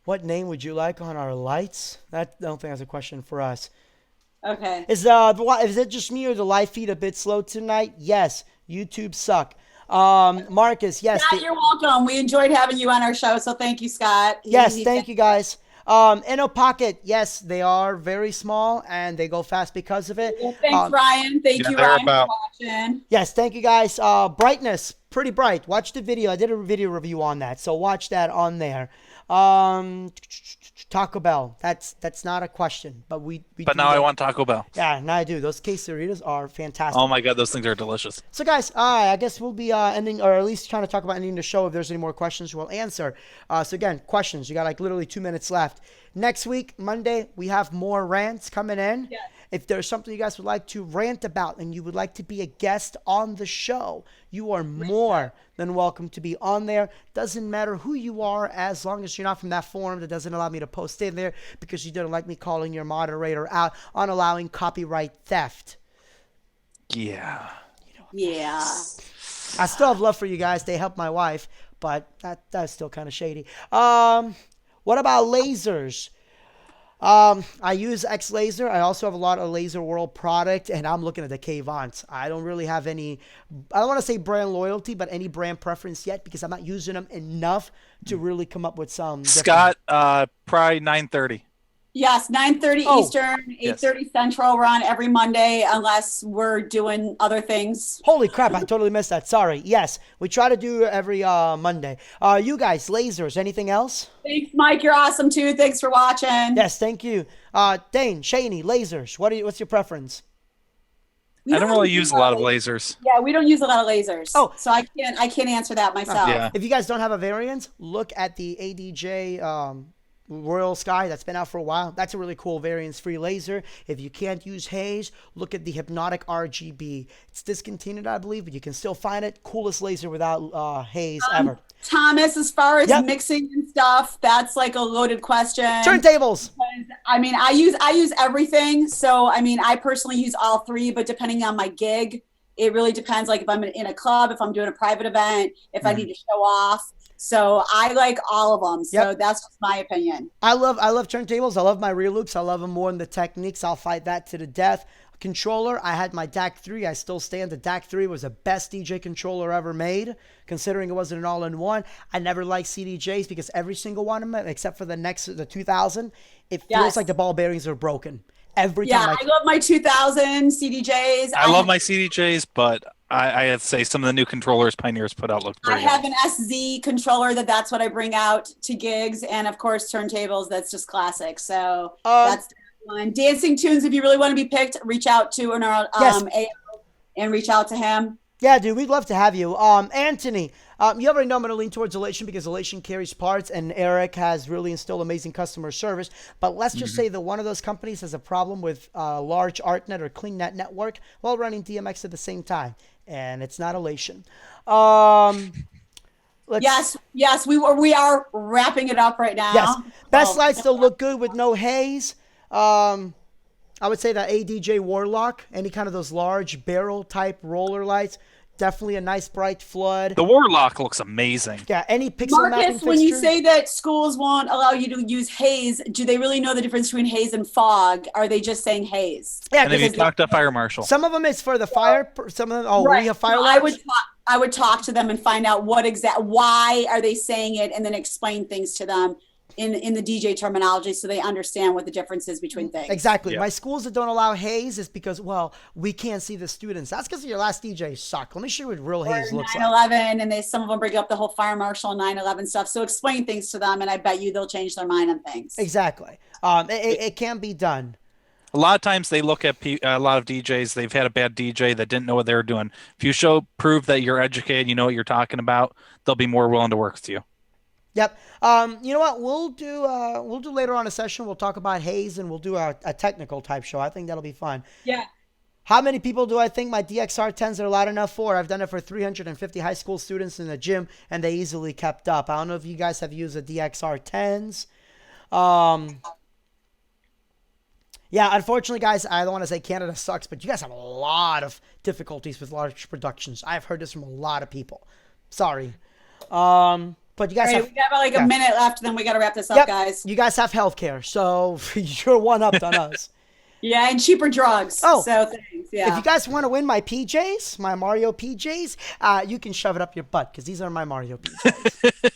What name would you like on our lights? I don't think that's a question for us. Okay. Is it just me or the live feed a bit slow tonight? Yes. YouTube suck. Marcus, yes. Scott, you're welcome. We enjoyed having you on our show, so thank you, Scott. Yes, thank you, guys. NO Pocket, yes, they are very small and they go fast because of it. Well, thanks, Ryan. Thank you, they're Ryan, about- for watching. Yes, thank you, guys. Brightness, pretty bright. Watch the video. I did a video review on that, so watch that on there. Taco Bell. That's not a question, but we But do now I that. want Taco Bell. Yeah, now I do. Those quesadillas are fantastic. Oh my god, those things are delicious. So, guys, I guess we'll be ending, or at least trying to talk about ending the show. If there's any more questions, we'll answer. So, again, questions. You got like literally 2 minutes left. Next week, Monday, we have more rants coming in. Yes. If there's something you guys would like to rant about and you would like to be a guest on the show, you are more than welcome to be on there. Doesn't matter who you are, as long as you're not from that forum that doesn't allow me to post in there because you don't like me calling your moderator out on allowing copyright theft. Yeah. Yeah. I still have love for you guys. They help my wife, but that's still kind of shady. What about lasers? I use X Laser. I also have a lot of Laser World product, and I'm looking at the K-Vons. I don't really have any, I don't want to say brand loyalty, but any brand preference yet because I'm not using them enough to really come up with some. Scott, probably 9:30. Yes, 9:30 Oh, Eastern, 8:30 Central. We're on every Monday unless we're doing other things. Holy crap, I totally missed that. Sorry. Yes, we try to do every Monday. You guys, lasers, anything else? Thanks, Mike. You're awesome too. Thanks for watching. Yes, thank you. Dane, Shaney, lasers. What's your preference? We I don't really use a lot of lasers. lasers. Yeah, we don't use a lot of lasers. Oh. So I can't answer that myself. Yeah. If you guys don't have a variant, look at the ADJ Royal Sky. That's been out for a while. That's a really cool variance-free laser. If you can't use haze, look at the Hypnotic RGB. It's discontinued, I believe, but you can still find it. Coolest laser without haze ever. Thomas, as far as Yep. mixing and stuff, that's like a loaded question. Turntables. I mean, I use everything. So I mean, I personally use all three, but depending on my gig, it really depends. Like if I'm in a club, if I'm doing a private event, if I need to show off. So I like all of them. So Yep. that's just my opinion. I love turntables. I love my rear loops. I love them more than the techniques. I'll fight that to the death. Controller, I had my DAC 3. I still stand. The DAC 3 was the best DJ controller ever made, considering it wasn't an all-in-one. I never liked CDJs because every single one of them, except for the 2000, it feels Yes. like the ball bearings are broken. Every Yeah, time. I love my 2000 CDJs. I love my CDJs, but I have to say some of the new controllers Pioneers put out look I pretty have good. an SZ controller that's what I bring out to gigs, and of course turntables. That's just classic. So that's one. Dancing tunes. If you really want to be picked, reach out to our Yes. AO and reach out to him. Yeah, dude, we'd love to have you. Anthony, you already know I'm going to lean towards Elation because Elation carries parts and Eric has really instilled amazing customer service. But let's just say that one of those companies has a problem with large ArtNet or CleanNet network while running DMX at the same time. And it's not Elation. Yes, we are wrapping it up right now. Yes. Best lights still look good with no haze. I would say that ADJ Warlock, any kind of those large barrel type roller lights, definitely a nice bright flood. The Warlock looks amazing. Yeah, any pixel mapping Marcus, when you fixture. say that schools won't allow you to use haze, do they really know the difference between haze and fog? Are they just saying haze? Yeah, And have you because talked to Fire Marshal? some of them is for the fire. Some of them, we have fire So alarms. I would talk to them and find out why are they saying it, and then explain things to them in the DJ terminology so they understand what the difference is between things. Exactly. Yeah. My schools that don't allow haze is because, well, we can't see the students. That's because your last DJ sucked. Let me show you what real haze looks like. 9/11, and some of them bring up the whole fire marshal and 9/11 stuff. So explain things to them, and I bet you they'll change their mind on things. Exactly. It can be done. A lot of times they look at a lot of DJs. They've had a bad DJ that didn't know what they were doing. If you prove that you're educated, you know what you're talking about, they'll be more willing to work with you. Yep. You know what? We'll do later on a session. We'll talk about haze, and we'll do a technical type show. I think that'll be fun. Yeah. How many people do I think my DXR 10s are loud enough for? I've done it for 350 high school students in the gym, and they easily kept up. I don't know if you guys have used the DXR 10s. Yeah, unfortunately, guys, I don't want to say Canada sucks, but you guys have a lot of difficulties with large productions. I've heard this from a lot of people. Sorry. But you guys All right, have, we got about a minute left, and then we got to wrap this up, yep, guys. you guys have healthcare, so you're one up on us. Yeah, and cheaper drugs. Oh. So thanks. Yeah. If you guys want to win my PJs, my Mario PJs, you can shove it up your butt because these are my Mario PJs.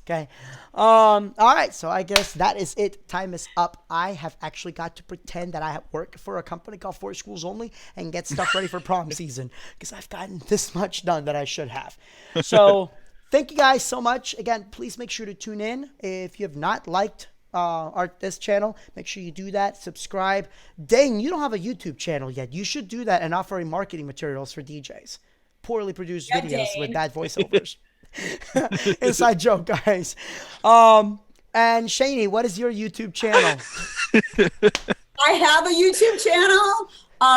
Okay. All right. So I guess that is it. Time is up. I have actually got to pretend that I have worked for a company called For Schools Only and get stuff ready for prom season because I've gotten this much done that I should have. So thank you guys so much. Again, please make sure to tune in. If you have not liked this channel, make sure you do that. Subscribe. Dang, you don't have a YouTube channel yet. You should do that and offer marketing materials for DJs. Poorly produced videos Dane. with bad voiceovers. Inside joke, guys. And Shani, what is your YouTube channel? I have a YouTube channel,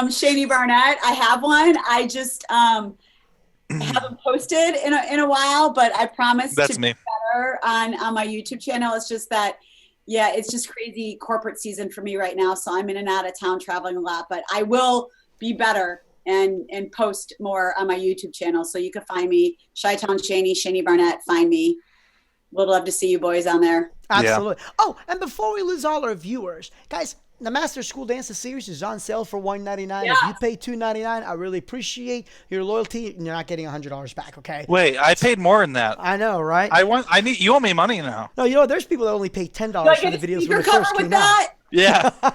Shani Barnett. I have one. I just haven't posted in a while, but I promise That's to me. be better on my YouTube channel. It's just that, yeah, it's just crazy corporate season for me right now, so I'm in and out of town traveling a lot. But I will be better and post more on my YouTube channel, so you can find me, Chi-Town Shani Barnett. Find me. Would love to see you boys on there. Absolutely. Yeah. Oh, and before we lose all our viewers, guys, the Master School Dances series is on sale for $199. Yeah. If you pay $299, I really appreciate your loyalty, and you're not getting $100 back. Okay. Wait, I paid more than that. I know, right? You owe me money now. No, you know, there's people that only pay $10 Do I for get the a videos speaker when they cover first with came out. that? Yeah.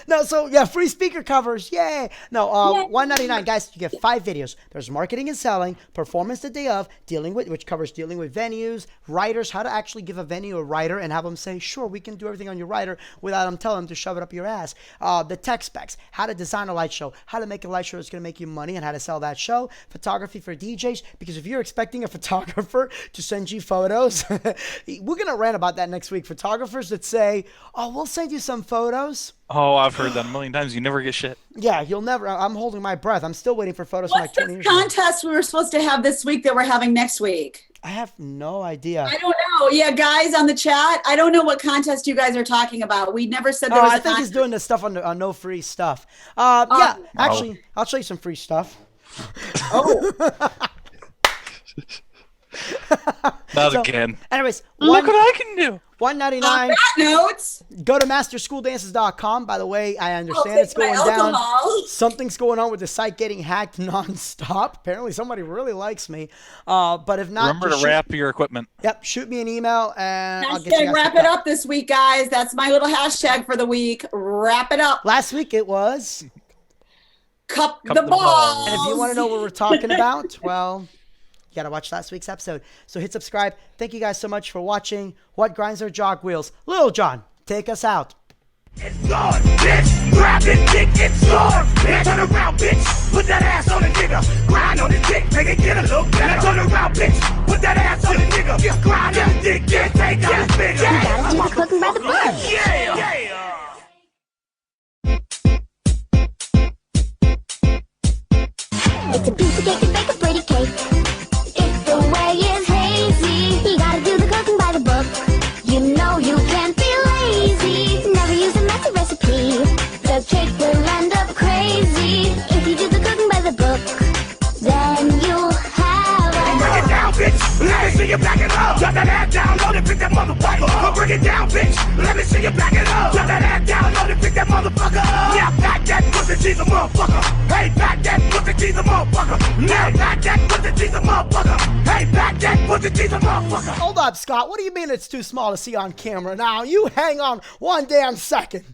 No, so yeah, free speaker covers, yay! No, $199, guys. You get 5 videos. There's marketing and selling, performance the day of, which covers dealing with venues, writers, how to actually give a venue a writer and have them say, sure, we can do everything on your writer without them telling them to shove it up your ass. The tech specs, how to design a light show, how to make a light show that's going to make you money, and how to sell that show. Photography for DJs, because if you're expecting a photographer to send you photos, we're going to rant about that next week. Photographers that say, oh, we'll send you some photos. Oh, I've heard that a million times. You never get shit. Yeah, you'll never. I'm holding my breath. I'm still waiting for photos from like What's 20 this years ago. contest we were supposed to have this week that we're having next week? I have no idea. I don't know. Yeah, guys on the chat, I don't know what contest you guys are talking about. We never said there was I a think contest. he's doing this stuff on no free stuff. Yeah, actually, I'll show you some free stuff. Oh, Not again. Anyways, Look what I can do. $199. that notes. Go to masterschooldances.com. By the way, I understand I'll it's take my going down. alcohol. Something's going on with the site getting hacked nonstop. Apparently, somebody really likes me. But if not, Remember just to wrap your equipment. Yep, shoot me an email and I'll get you Hashtag guys wrap hooked it up this week, guys. That's my little hashtag for the week. Wrap it up. Last week it was. Cup Cup the the balls. balls. And if you want to know what we're talking about, well, you got to watch last week's episode. So hit subscribe. Thank you guys so much for watching What Grinds Our Jogwheels. Lil John, take us out. It's gone, bitch. Grab it, dick, it's gone. Now turn around, bitch. Put that ass on the nigga. Grind on the dick, make it get a look better. Now turn around, bitch. Put that ass on the nigga. Grind on the dick, yeah, take out his big You gotta do the cooking by the book. Yeah. It's a piece of cake to bake a pretty cake. If the way is hazy, you gotta do the cooking by the book. You know you can't be lazy. Never use a messy recipe. The cake see you back it up. Drop that ass down, load it, pick that motherfucker up. Bring it down, bitch. Let me see you back it up. Drop that ass down, load it, pick that motherfucker up. Now back that pussy, she's a motherfucker. Hey, back that pussy, she's a motherfucker. Now back that pussy, she's a motherfucker. Hey, back that pussy, she's a motherfucker. Hold up, Scott. What do you mean it's too small to see on camera? Now, you hang on one damn second.